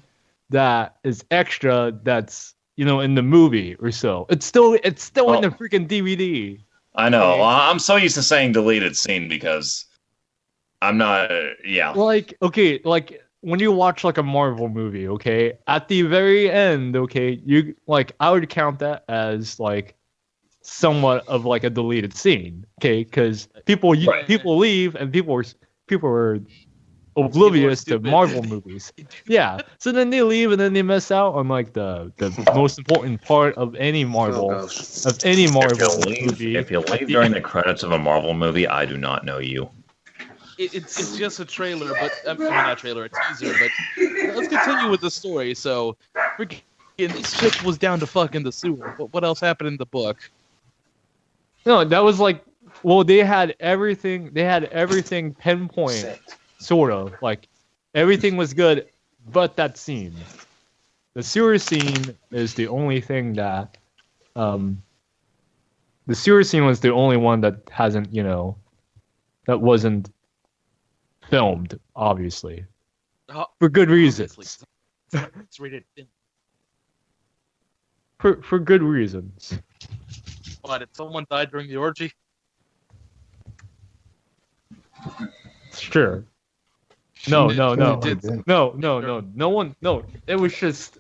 that is extra. That's in the movie or so. It's still in the freaking DVD. I know. I'm so used to saying deleted scene because I'm not. Yeah. Like when you watch like a Marvel movie, okay, at the very end, okay, you I would count that as like somewhat of like a deleted scene, okay, because people leave and people are oblivious to Marvel movies. Yeah, so then they leave and then they miss out on like the most important part of any Marvel movie. If you leave during the credits of a Marvel movie, I do not know you. It's just a trailer, but I mean, not a trailer, a teaser. But let's continue with the story. So, freaking this chick was down to fuck in the sewer. What else happened in the book? No, that was they had everything. They had everything pinpoint, sort of like everything was good, but that scene, the sewer scene, is the only thing that, the sewer scene was the only one that hasn't, that wasn't filmed, obviously, for good reasons. It's rated. For good reasons. Why, did someone die during the orgy? Sure. No. did. No one. No, it was just.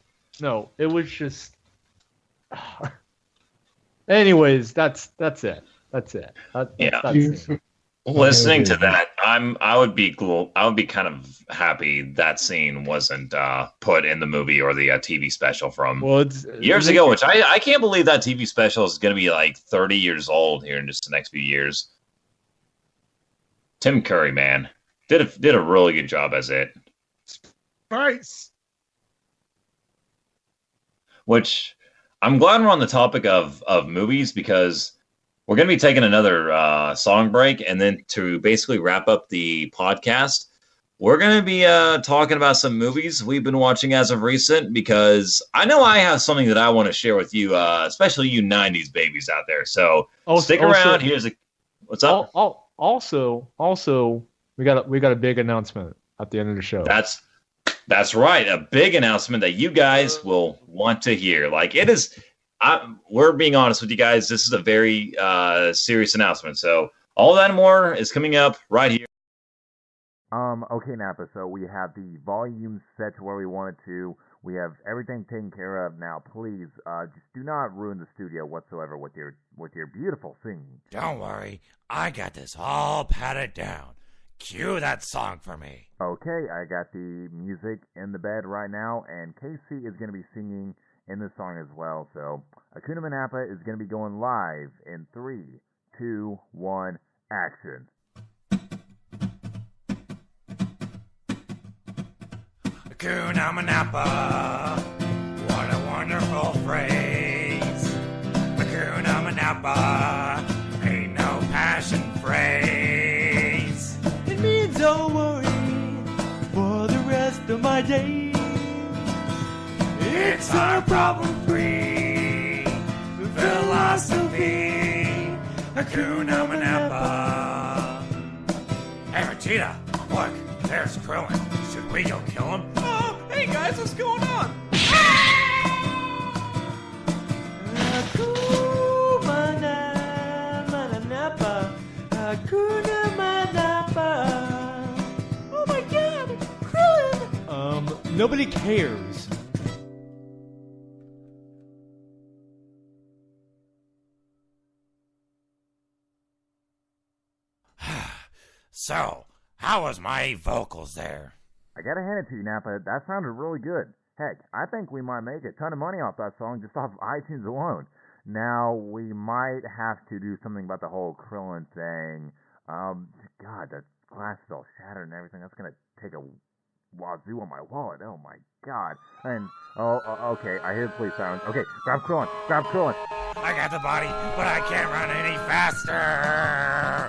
Anyways, that's it. That's it. Yeah. That's it. Listening to that, I would be kind of happy that scene wasn't put in the movie or the TV special from years ago. Which I can't believe that TV special is going to be like 30 years old here in just the next few years. Tim Curry, man, did a really good job as it. Nice. Which I'm glad we're on the topic of movies, because we're going to be taking another song break, and then to basically wrap up the podcast, we're going to be talking about some movies we've been watching as of recent, because I know I have something that I want to share with you, especially you 90s babies out there. So stick around. What's up? Also, we got a big announcement at the end of the show. That's right. A big announcement that you guys will want to hear. Like, it is. We're being honest with you guys. This is a very serious announcement. So all that and more is coming up right here. Okay, Napa. So we have the volume set to where we want it to. We have everything taken care of now. Please, just do not ruin the studio whatsoever with your beautiful singing. Don't worry, I got this all patted down. Cue that song for me. Okay, I got the music in the bed right now, and Casey is going to be singing in the song as well. So, Hakuna Manapa is going to be going live in 3, 2, 1, action. Hakuna Manapa, what a wonderful phrase. Hakuna Manapa, ain't no passion phrase. It means don't worry for the rest of my days. It's our problem-free philosophy. Hakuna Manapa. Hey, Vegeta, look, there's Krillin. Should we go kill him? Oh, hey guys, what's going on? Hakuna Manapa, Hakuna Manapa. Oh my God, Krillin! Nobody cares. So, how was my vocals there? I gotta hand it to you, Nappa. That sounded really good. Heck, I think we might make a ton of money off that song just off of iTunes alone. Now, we might have to do something about the whole Krillin thing. God, the glass is all shattered and everything. That's gonna take a wazoo on my wallet. Oh my God. And, okay, I hear the police sirens. Okay, grab Krillin. I got the body, but I can't run any faster!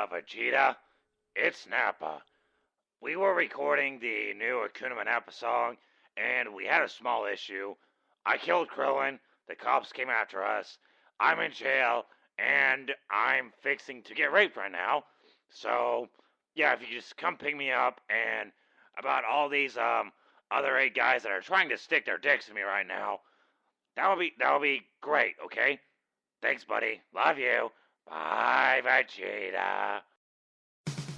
Vegeta, it's Nappa. We were recording the new Hakuna Manapa song, and we had a small issue. I killed Krillin, the cops came after us, I'm in jail, and I'm fixing to get raped right now. So, yeah, if you just come pick me up, and about all these other 8 guys that are trying to stick their dicks in me right now, that'll be great, okay? Thanks, buddy. Love you. Bye, Vegeta.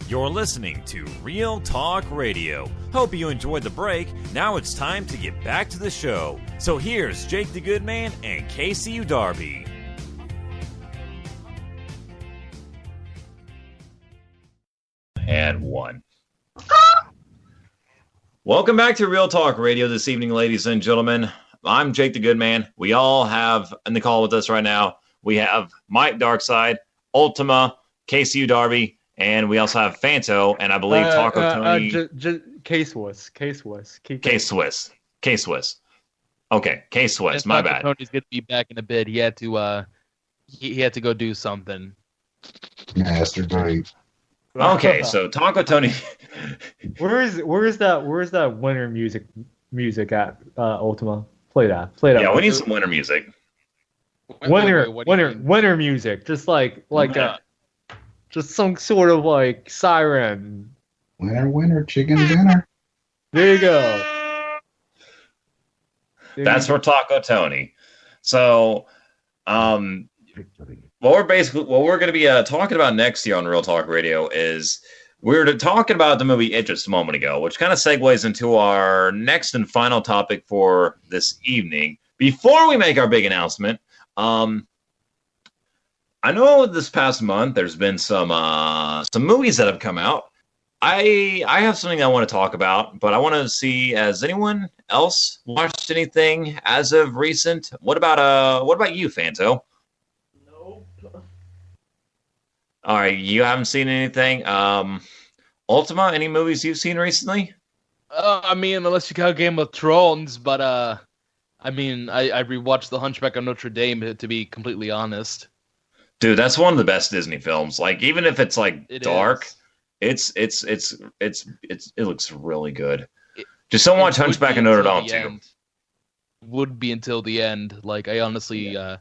You're listening to Real Talk Radio. Hope you enjoyed the break. Now it's time to get back to the show. So here's Jake the Good Man and KCU Darby. And 1. Welcome back to Real Talk Radio this evening, ladies and gentlemen. I'm Jake the Good Man. We all have in the call with us right now. We have Mike Darkside, Ultima, KCU Darby, and we also have Fanto, and I believe Taco Tony. K-Swiss. Okay, K-Swiss. My bad. Tony's gonna be back in a bit. He had to go do something. Masturbate. Okay, so Taco Tony. Where is that winter music at Ultima? Play that. Yeah, we need some winter music. Winter music, just like just some sort of like siren. Winter, chicken dinner. There you go. That's for Taco Tony. So, what we're going to be talking about next year on Real Talk Radio is we're talking about the movie It just a moment ago, which kind of segues into our next and final topic for this evening. Before we make our big announcement, I know this past month there's been some movies that have come out. I have something I want to talk about, but I want to see, has anyone else watched anything as of recent? What about you, Fanto? Nope. All right, you haven't seen anything. Ultima, any movies you've seen recently? I mean, unless you count Game of Thrones, but I mean, I rewatched The Hunchback of Notre Dame, to be completely honest. Dude, that's one of the best Disney films. Like, even if it's like dark, is. it looks really good. Just don't watch Hunchback of Notre Dame too. Would be until the end. Like, I honestly, I'm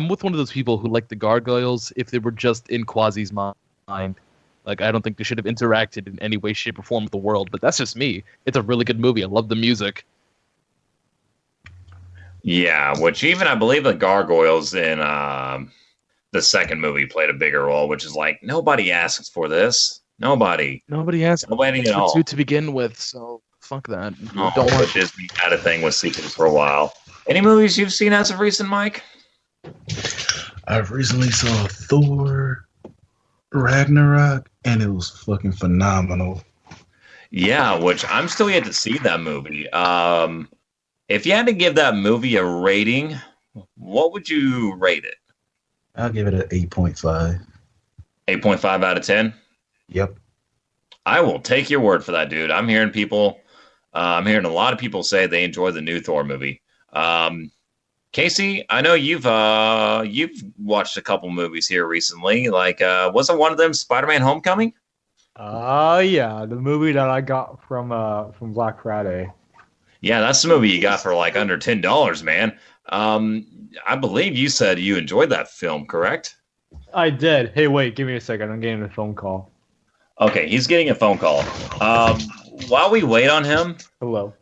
with one of those people who like the Gargoyles if they were just in Quasi's mind. Like, I don't think they should have interacted in any way, shape, or form with the world. But that's just me. It's a really good movie. I love the music. Yeah, which even I believe the gargoyles in the second movie played a bigger role, which is like nobody asks for this. Nobody asked at all to begin with, so fuck that. Oh, Don't want Disney had a thing with sequels for a while. Any movies you've seen as of recent, Mike? I've recently saw Thor Ragnarok, and it was fucking phenomenal. Yeah, which I'm still yet to see that movie. If you had to give that movie a rating, what would you rate it? I'll give it an 8.5. 8.5 out of 10? Yep. I will take your word for that, dude. I'm hearing I'm hearing a lot of people say they enjoy the new Thor movie. Casey, I know you've watched a couple movies here recently. Like, wasn't one of them Spider-Man: Homecoming? Yeah, the movie that I got from Black Friday. Yeah, that's the movie you got for like under $10, man. I believe you said you enjoyed that film, correct? I did. Hey, wait, give me a second. I'm getting a phone call. Okay, he's getting a phone call. While we wait on him, Hello.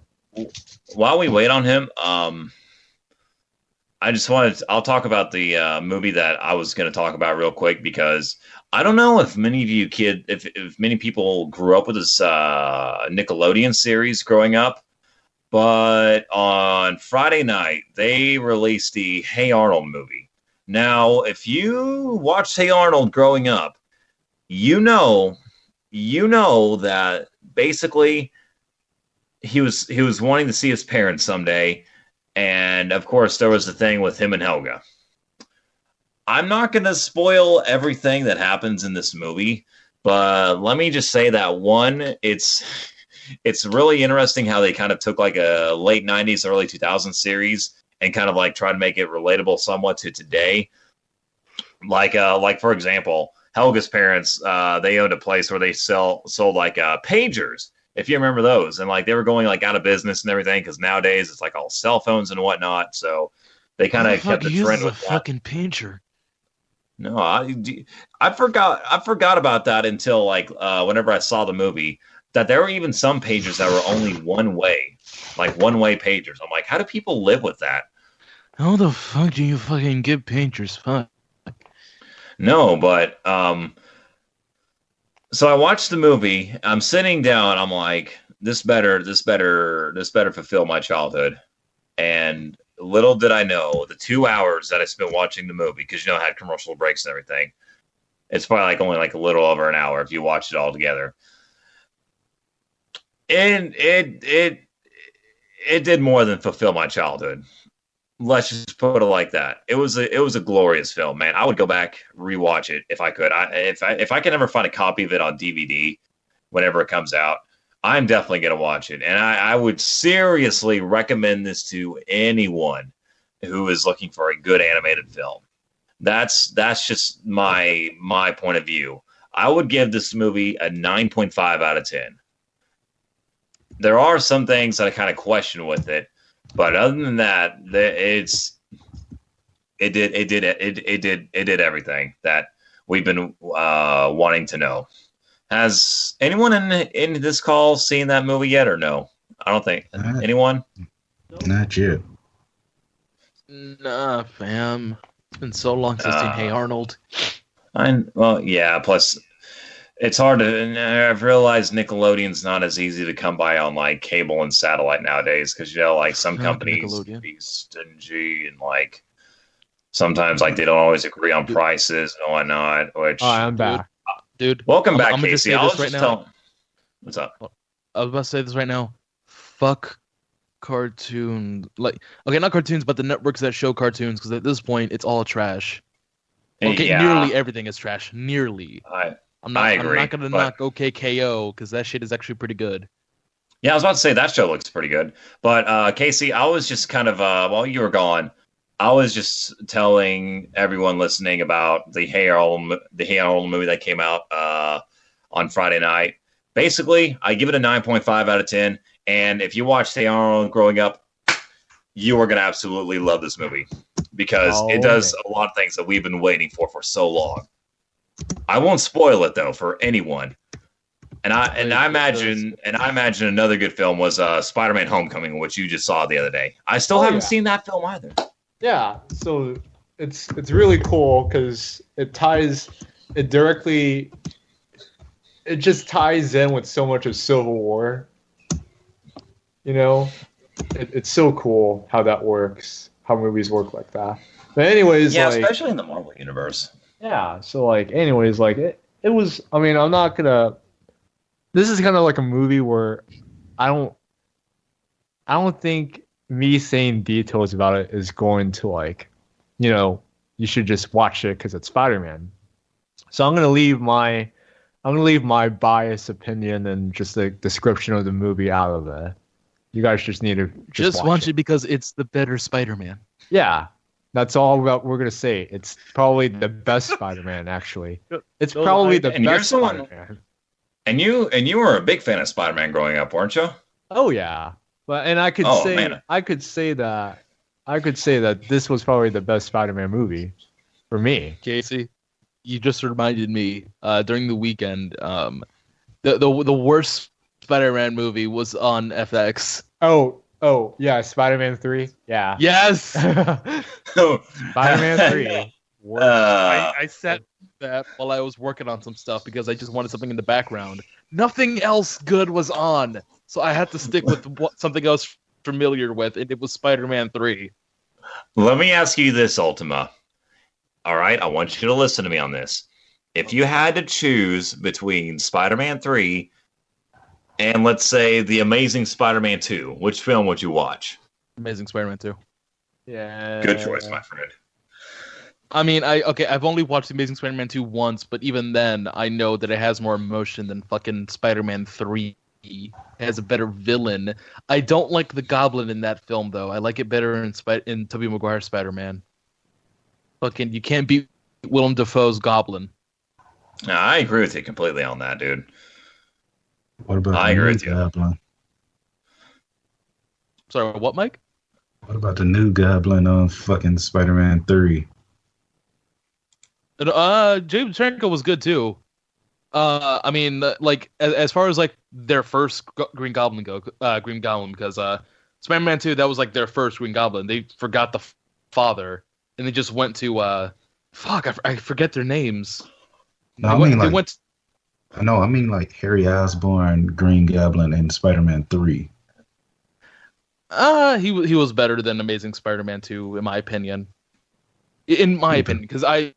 While we wait on him, I'll talk about the movie that I was going to talk about real quick, because I don't know if many of you if many people grew up with this Nickelodeon series growing up, but on Friday night, they released the Hey Arnold movie. Now, if you watched Hey Arnold growing up, you know that basically he was wanting to see his parents someday. And of course, there was the thing with him and Helga. I'm not going to spoil everything that happens in this movie, but let me just say that one, it's really interesting how they kind of took like a late 90s, early 2000s series and kind of like try to make it relatable somewhat to today. Like for example, Helga's parents, they owned a place where they sold like pagers, if you remember those, and like they were going like out of business and everything, because nowadays it's like all cell phones and whatnot. So they kind of kept the trend with that. Fucking pager. No, I forgot about that until like whenever I saw the movie, that there were even some pagers that were only one way pagers. I'm like, how do people live with that? How the fuck do you fucking get pagers? Fuck. No, but so I watched the movie. I'm sitting down. I'm like, this better fulfill my childhood. And little did I know, the 2 hours that I spent watching the movie, because I had commercial breaks and everything. It's probably like only like a little over an hour if you watch it all together. And it did more than fulfill my childhood. Let's just put it like that. It was a glorious film, man. I would go back, rewatch it if I could. If I can ever find a copy of it on DVD whenever it comes out, I'm definitely gonna watch it. And I would seriously recommend this to anyone who is looking for a good animated film. That's just my point of view. I would give this movie a 9.5 out of 10. There are some things that I kind of question with it. But other than that, it did everything that we've been wanting to know. Has anyone in this call seen that movie yet, or no? I don't think anyone. Not yet. Nah, fam. It's been so long since I've seen Hey Arnold. Yeah. Plus, it's hard to. I've realized Nickelodeon's not as easy to come by on like cable and satellite nowadays, because like some companies be stingy and like sometimes like they don't always agree on prices and whatnot. Which I'm back, dude. Welcome back, I'm Casey. Just say this right now. What's up? I was about to say this right now. Fuck cartoons. Like, okay, not cartoons, but the networks that show cartoons, because at this point it's all trash. Okay, yeah. Nearly everything is trash. Nearly. I agree. I'm not going to knock OKKO, because that shit is actually pretty good. Yeah, I was about to say that show looks pretty good. But Casey, I was just kind of while you were gone, I was just telling everyone listening about the Hey Arnold movie that came out on Friday night. Basically, I give it a 9.5 out of 10. And if you watched Hey Arnold growing up, you are going to absolutely love this movie, because it does a lot of things that we've been waiting for so long. I won't spoil it though for anyone. And I imagine another good film was Spider-Man: Homecoming, which you just saw the other day. I still haven't seen that film either. Yeah, so it's really cool because it just ties in with so much of Civil War. You know, it's so cool how that works, how movies work like that. But anyways, yeah, like, especially in the Marvel universe. Yeah, so like, anyways, like it was. I mean, I'm not gonna. This is kind of like a movie where I don't think me saying details about it is going to like, you should just watch it because it's Spider-Man. So I'm gonna leave my biased opinion and just the description of the movie out of it. You guys just need to just watch it because it's the better Spider-Man. Yeah, that's all we're gonna say. It's probably the best Spider-Man. Actually, it's probably the best Spider-Man. And you were a big fan of Spider-Man growing up, weren't you? Oh yeah, and I could say that this was probably the best Spider-Man movie for me. Casey, you just reminded me during the weekend. The worst Spider-Man movie was on FX. Oh yeah, Spider-Man 3. Yeah. Yes. Spider-Man 3. I said that while I was working on some stuff because I just wanted something in the background. Nothing else good was on, so I had to stick with something else familiar with, and it was Spider-Man 3. Let me ask you this, Ultima. All right, I want you to listen to me on this. If you had to choose between Spider-Man 3 and, let's say, The Amazing Spider-Man 2, which film would you watch? Amazing Spider-Man 2. Yeah. Good choice, my friend. I mean, I've only watched Amazing Spider-Man 2 once, but even then, I know that it has more emotion than fucking Spider-Man 3. It has a better villain. I don't like the Goblin in that film, though. I like it better in Tobey Maguire's Spider-Man. Fucking, you can't beat Willem Dafoe's Goblin. No, I agree with you completely on that, dude. What about I agree with you. Goblin? Sorry, what, Mike? What about the new Goblin on fucking Spider-Man 3? James Franco was good too. I mean, like as far as like their first Green Goblin because Spider-Man 2, that was like their first Green Goblin. They forgot the father and they just went to I forget their names. No, I mean like Harry Osborn, Green Goblin, and Spider-Man 3. He was better than Amazing Spider-Man 2 in my opinion. In my opinion, because like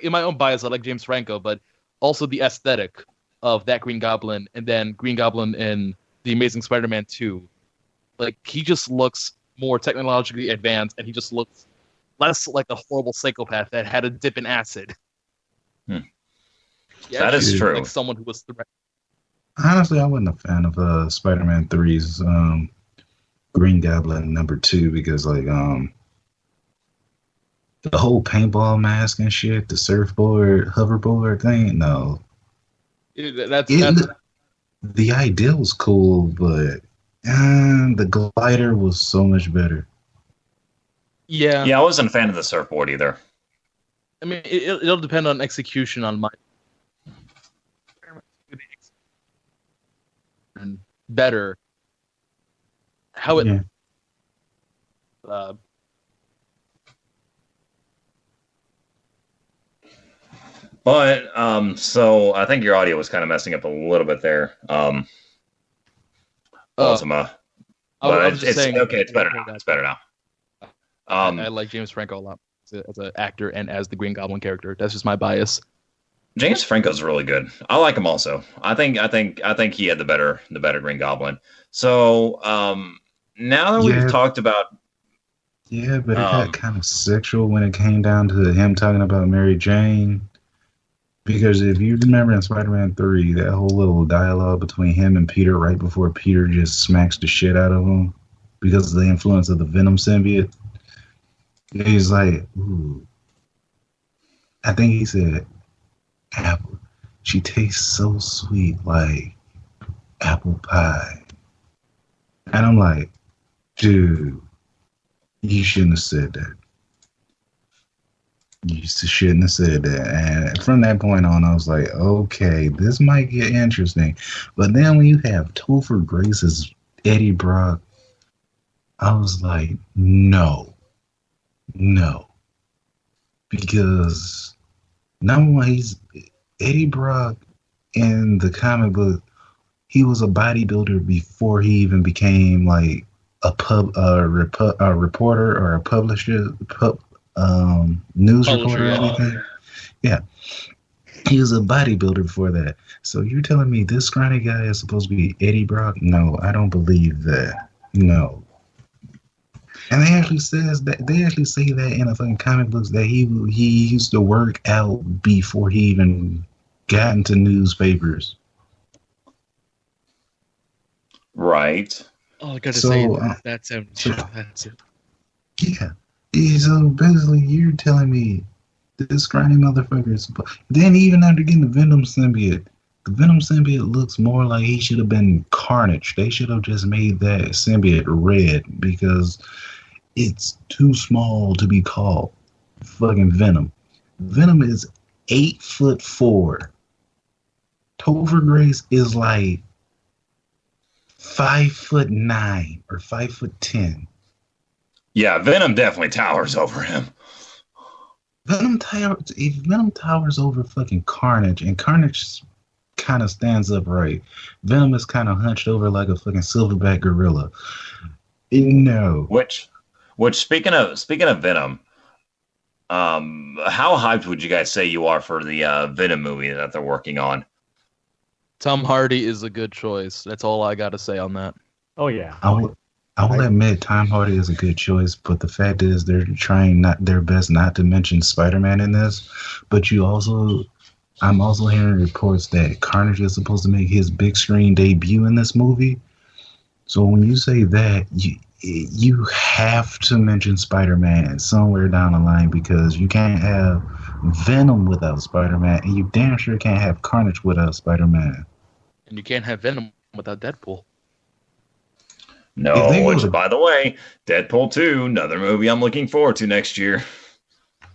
in my own bias, I like James Franco, but also the aesthetic of that Green Goblin and then Green Goblin in The Amazing Spider-Man 2. Like, he just looks more technologically advanced and he just looks less like a horrible psychopath that had a dip in acid. Yeah, that is true. Like someone who was Honestly, I wasn't a fan of Spider-Man 3's Green Goblin #2 because like the whole paintball mask and shit, the surfboard, hoverboard thing, no. The idea was cool, but the glider was so much better. Yeah, I wasn't a fan of the surfboard either. I mean, it'll depend on execution on my better. How it But so I think your audio was kind of messing up a little bit there. Ultima. I was just saying, okay, it's better now. It's better now. I like James Franco a lot as an actor and as the Green Goblin character. That's just my bias. James Franco's really good. I like him also. I think he had the better Green Goblin. So now that we've talked about but it got kind of sexual when it came down to him talking about Mary Jane. Because if you remember in Spider-Man 3, that whole little dialogue between him and Peter right before Peter just smacks the shit out of him because of the influence of the Venom symbiote, he's like, ooh. I think he said, apple. She tastes so sweet, like apple pie. And I'm like, dude, you shouldn't have said that. You shouldn't have said that. And from that point on, I was like, okay, this might get interesting. But then when you have Topher Grace as Eddie Brock, I was like, no. Because number one, he's Eddie Brock in the comic book. He was a bodybuilder before he even became like a reporter or a publisher, news reporter or anything. Yeah, he was a bodybuilder before that. So you're telling me this scrawny guy is supposed to be Eddie Brock? No, I don't believe that. No. And they actually say that in a fucking comic books that he used to work out before he even got into newspapers. Right. Oh, I gotta say that sounds. That's it. Yeah. So basically, you're telling me this scrawny motherfucker is. Then even after getting the Venom symbiote looks more like he should have been Carnage. They should have just made that symbiote red because it's too small to be called fucking Venom. Venom is 8'4". Topher Grace is like 5'9" or 5'10". Yeah, Venom definitely towers over him. If Venom towers over fucking Carnage, and Carnage kind of stands upright, Venom is kind of hunched over like a fucking silverback gorilla. No. Which speaking of Venom, how hyped would you guys say you are for the Venom movie that they're working on? Tom Hardy is a good choice. That's all I got to say on that. Oh yeah. I will admit Tom Hardy is a good choice, but the fact is they're trying their best not to mention Spider-Man in this. But I'm also hearing reports that Carnage is supposed to make his big screen debut in this movie. So when you say that, you have to mention Spider-Man somewhere down the line because you can't have Venom without Spider-Man, and you damn sure can't have Carnage without Spider-Man. And you can't have Venom without Deadpool. No, which, by the way, Deadpool 2, another movie I'm looking forward to next year.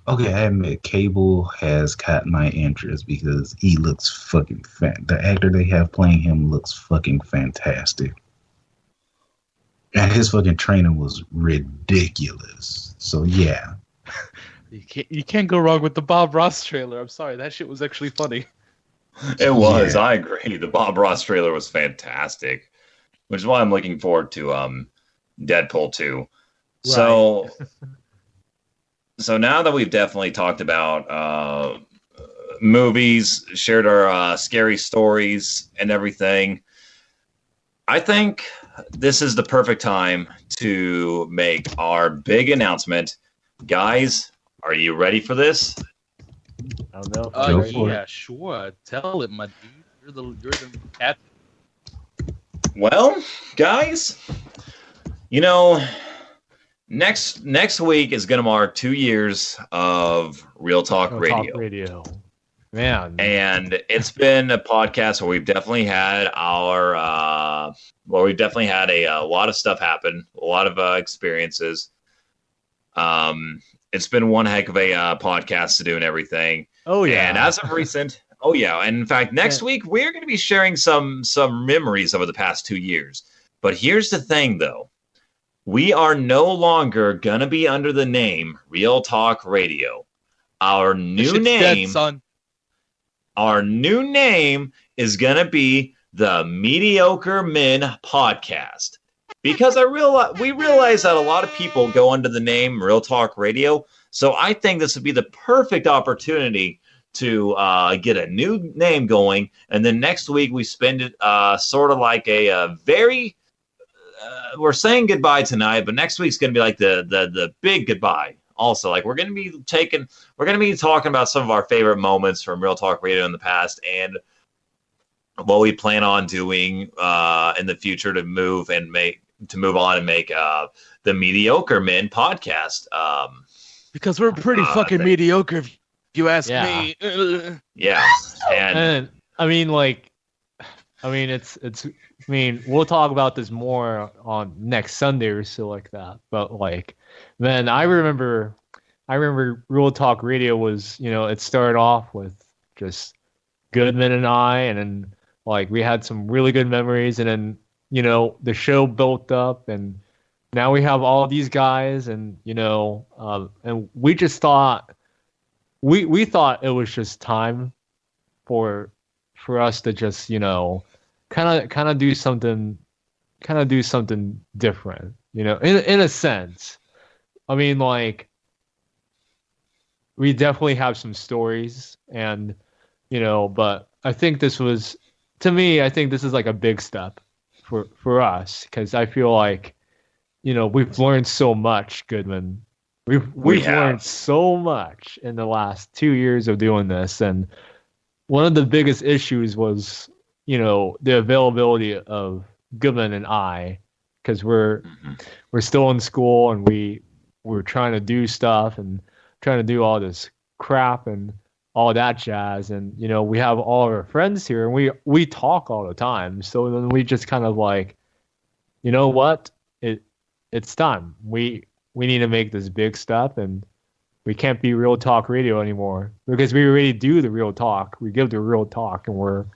Okay, I admit Cable has caught my interest because he looks fucking the actor they have playing him looks fucking fantastic. And his fucking training was ridiculous. So yeah. You can't go wrong with the Bob Ross trailer. I'm sorry, that shit was actually funny. It was. Yeah. I agree. The Bob Ross trailer was fantastic, which is why I'm looking forward to Deadpool 2. Right. So now that we've definitely talked about movies, shared our scary stories and everything, I think this is the perfect time to make our big announcement. Guys, are you ready for this? I don't know. Yeah, sure. Tell it, my dude. You're the captain. Well, guys, next week is going to mark 2 years of Real Talk Radio. Man. And it's been a podcast where we've definitely had a lot of stuff happen, a lot of experiences. It's been one heck of a podcast to do and everything. Oh yeah. And as of recent, and in fact, next week we're going to be sharing some memories over the past 2 years. But here's the thing, though. We are no longer going to be under the name Real Talk Radio. Our new name, Our new name is going to be the Mediocre Men Podcast. Because we realize that a lot of people go under the name Real Talk Radio. So I think this would be the perfect opportunity to get a new name going. And then next week we spend it sort of like a very... we're saying goodbye tonight, but next week's going to be like the big goodbye. Also, like we're going to be talking about some of our favorite moments from Real Talk Radio in the past and what we plan on doing in the future to move on and make the Mediocre Men Podcast. Because we're pretty fucking mediocre, if you ask me. Yeah, and I mean, we'll talk about this more on next Sunday or so like that. But man, I remember I remember Real Talk Radio was, it started off with just Goodman and I, and then like we had some really good memories, and then the show built up, and now we have all these guys, and and we just thought we thought it was just time for us to just kind of do something different, in a sense. I mean, like, we definitely have some stories, and but I think this was, to me, I think this is like a big step for us, because I feel like we've learned so much, Goodman. We've learned so much in the last 2 years of doing this, and one of the biggest issues was the availability of Goodman and I, because we're still in school, and we're trying to do stuff and trying to do all this crap and all that jazz, and we have all of our friends here, and we talk all the time. So then we just kind of like, what, it's time. We need to make this big step, and we can't be Real Talk Radio anymore, because we already do the real talk. We give the real talk, and we're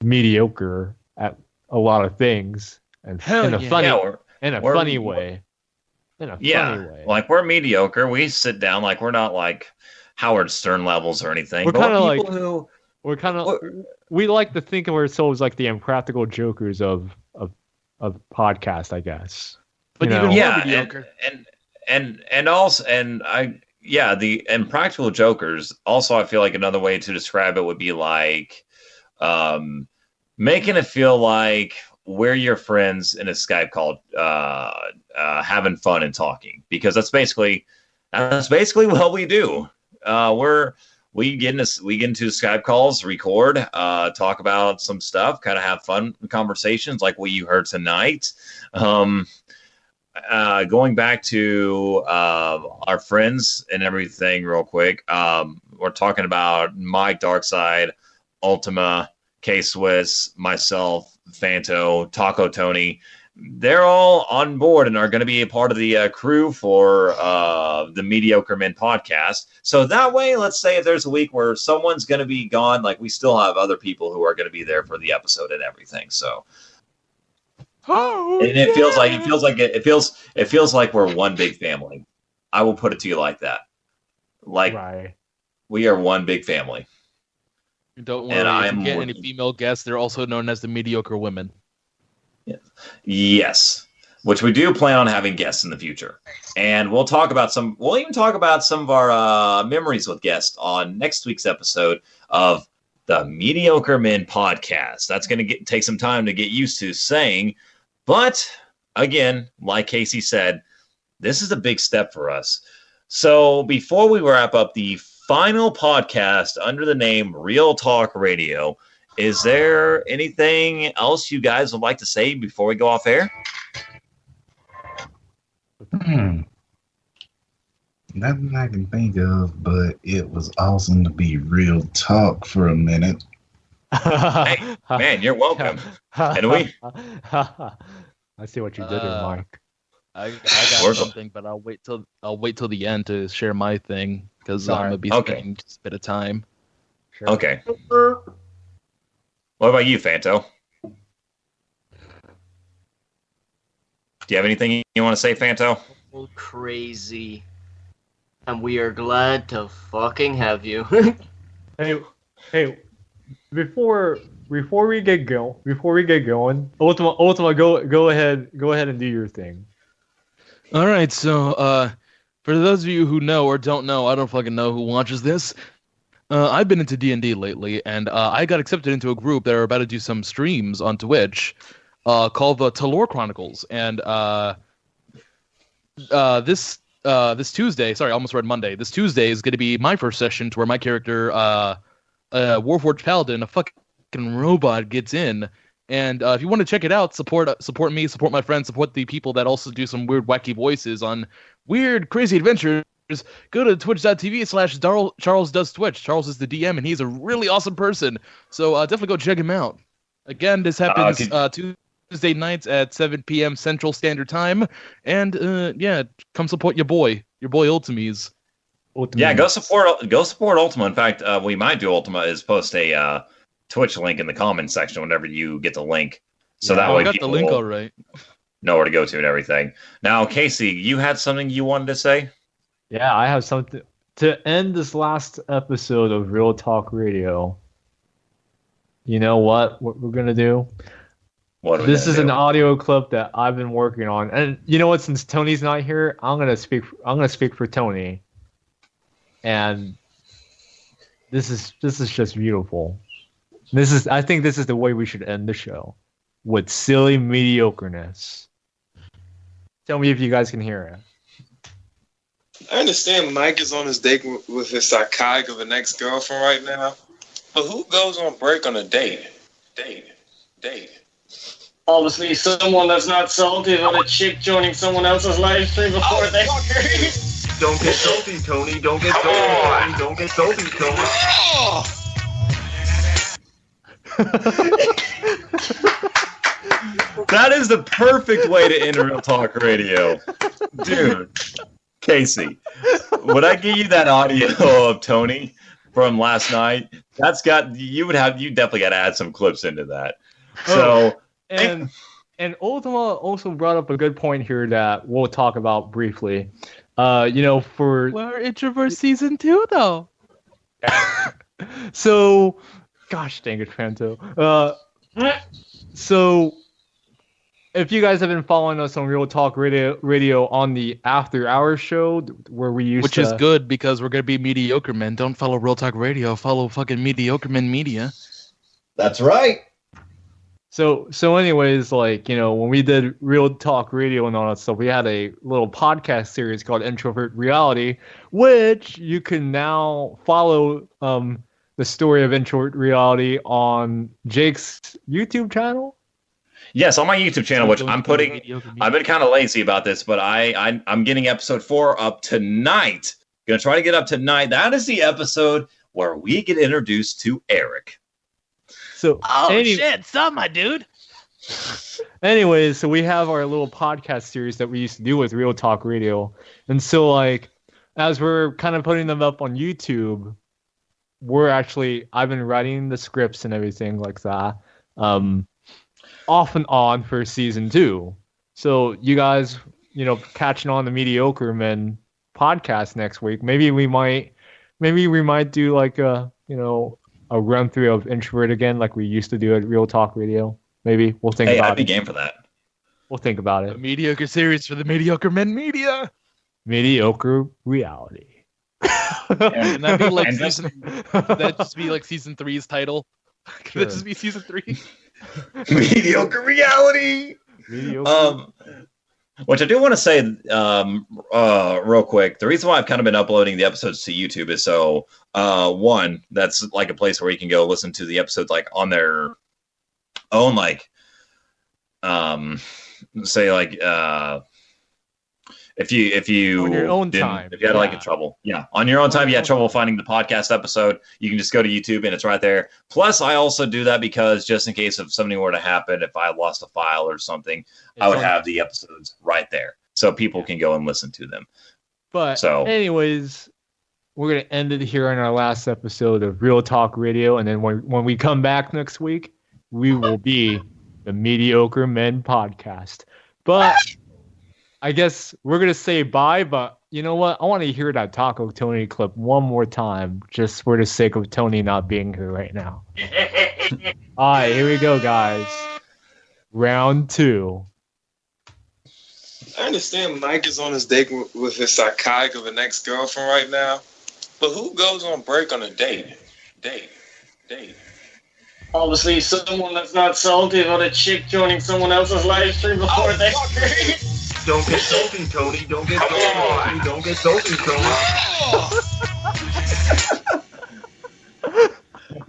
mediocre at a lot of things, and in a funny way. In a funny way. Like, we're mediocre. We sit down, like, we're not like Howard Stern levels or anything. We're kind of like we like to think of ourselves like the impractical jokers of podcast, I guess. But even more mediocre. The impractical jokers. Also, I feel like another way to describe it would be like making it feel like we're your friends in a Skype call, having fun and talking, because that's basically what we do. We get into Skype calls, record, talk about some stuff, kind of have fun conversations like what you heard tonight. Going back to our friends and everything real quick, we're talking about Mike, Darkside, Ultima, K-Swiss, myself, Fanto, Taco Tony. They're all on board and are going to be a part of the crew for the Mediocre Men podcast. So that way, let's say if there's a week where someone's going to be gone, like, we still have other people who are going to be there for the episode and everything. So, it feels like we're one big family. I will put it to you like that. Like, right. We are one big family. Don't worry, if you get any female guests, they're also known as the Mediocre Women. Yes, which we do plan on having guests in the future, and we'll even talk about some of our memories with guests on next week's episode of the Mediocre Men podcast. That's going to take some time to get used to saying, but again, like Casey said, this is a big step for us. So before we wrap up the final podcast under the name Real Talk Radio, is there anything else you guys would like to say before we go off air? Nothing I can think of, but it was awesome to be Real Talk for a minute. Hey, man, you're welcome. And I see what you did there, Mark. I got something, but I'll wait till the end to share my thing, because I'm gonna be spending just a bit of time. Sure. Okay. What about you, Fanto? Do you have anything you want to say, Fanto? Oh, crazy. And we are glad to fucking have you. Hey, before we get going, Ultima, go ahead and do your thing. All right, so for those of you who know or don't know, I don't fucking know who watches this. I've been into D&D lately, and I got accepted into a group that are about to do some streams on Twitch called the Talor Chronicles. And this Tuesday, sorry, I almost read Monday. This Tuesday is going to be my first session to where my character, Warforged Paladin, a fucking robot, gets in. And if you want to check it out, support me, support my friends, support the people that also do some weird, wacky voices on weird, crazy adventures. Go to twitch.tv/Charles Does Twitch. Charles is the DM, and he's a really awesome person. So definitely go check him out. Again, this happens Tuesday nights at 7 p.m. Central Standard Time. And come support your boy Ultimes. Ultima. Yeah, go support Ultima. In fact, we might do Ultima is post a Twitch link in the comments section whenever you get the link, so that way I got people the link will all right. know where to go to and everything. Now, Casey, you had something you wanted to say? Yeah, I have something to end this last episode of Real Talk Radio. You know what we're gonna do? This is an audio clip that I've been working on, and you know what? Since Tony's not here, I'm gonna speak for Tony, and this is just beautiful. I think this is the way we should end the show, with silly mediocreness. Tell me if you guys can hear it. I understand Mike is on his date with his psychotic of an ex-girlfriend right now, but who goes on break on a date? Date. Obviously, someone that's not salty about a chick joining someone else's live stream before they. Don't get salty, Tony. Don't get salty, Tony. Don't get salty, Tony. That is the perfect way to end Real Talk Radio. Dude, Casey, would I give you that audio of Tony from last night? You definitely got to add some clips into that. So, and Ultima also brought up a good point here that we'll talk about briefly. For We're Introvert Season 2, though. So, gosh dang it, Fanto. So, if you guys have been following us on Real Talk Radio on the After Hours show, where we used Which is good because we're going to be mediocre men. Don't follow Real Talk Radio. Follow fucking Mediocre Men Media. That's right. So anyways, when we did Real Talk Radio and all that stuff, we had a little podcast series called Introvert Reality, which you can now follow the story of Introvert Reality on Jake's YouTube channel. Yes, on my YouTube channel, which I've been kind of lazy about this, but I'm getting episode 4 up tonight. Gonna try to get up tonight. That is the episode where we get introduced to Eric. So, shit, stop, my dude. Anyways, so we have our little podcast series that we used to do with Real Talk Radio. And so, as we're kind of putting them up on YouTube, I've been writing the scripts and everything like that, off and on for season 2. So, you guys, catching on the Mediocre Men podcast next week, maybe we might do a run through of Introvert again, like we used to do at Real Talk Radio. Maybe we'll think about it. I'd be game for that. We'll think about it. A mediocre series for the Mediocre Men Media. Mediocre Reality. And that'd be like that'd just be like season 3's title. Could that just be season 3? Mediocre Reality. Mediocre. Which I do want to say real quick. The reason why I've kind of been uploading the episodes to YouTube is so, one, that's like a place where you can go listen to the episodes on their own, if you on your own time, if you had trouble, on your own time, you had trouble finding the podcast episode, you can just go to YouTube and it's right there. Plus, I also do that because just in case if something were to happen, if I lost a file or something, I would have the episodes right there, so people can go and listen to them. But anyways, we're gonna end it here on our last episode of Real Talk Radio, and then when we come back next week, we will be the Mediocre Men Podcast. But I guess we're going to say bye, but you know what? I want to hear that Taco Tony clip one more time, just for the sake of Tony not being here right now. All right, here we go, guys. Round 2. I understand Mike is on his date with his psychotic of an ex-girlfriend right now, but who goes on break on a date? Date. Obviously, someone that's not salty about a chick joining someone else's live stream before they. Don't get salty, Tony. Don't get salty, Tony. Don't get salty, Tony.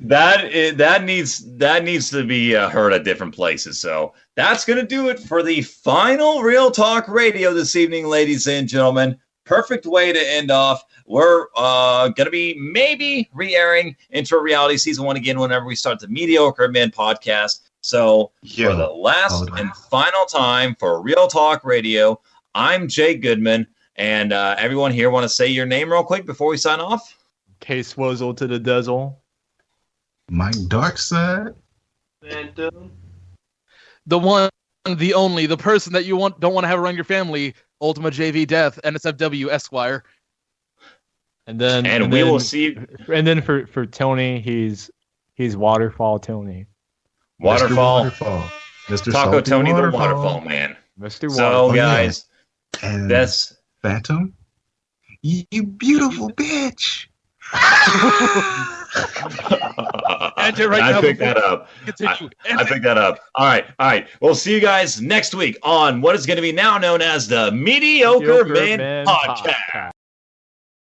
That needs to be heard at different places. So that's gonna do it for the final Real Talk Radio this evening, ladies and gentlemen. Perfect way to end off. We're gonna be maybe re-airing Intro Reality Season 1 again whenever we start the Mediocre Men Podcast. So for the last and final time for Real Talk Radio, I'm Jake Goodman, And everyone here want to say your name real quick before we sign off? Case Swizzle to the Dizzle. Mike Darkside. Phantom. The one, the only, the person that you don't want to have around your family, Ultima JV Death, NSFW Esquire. And then we will see. And then for Tony, he's Waterfall Tony. Waterfall. Mr. Taco Salty Tony Waterfall. the Waterfall Man. Mr. So Waterfall. guys, And that's Phantom. You beautiful bitch. I picked that up. I picked that up. All right. We'll see you guys next week on what is going to be now known as the Mediocre Man Podcast.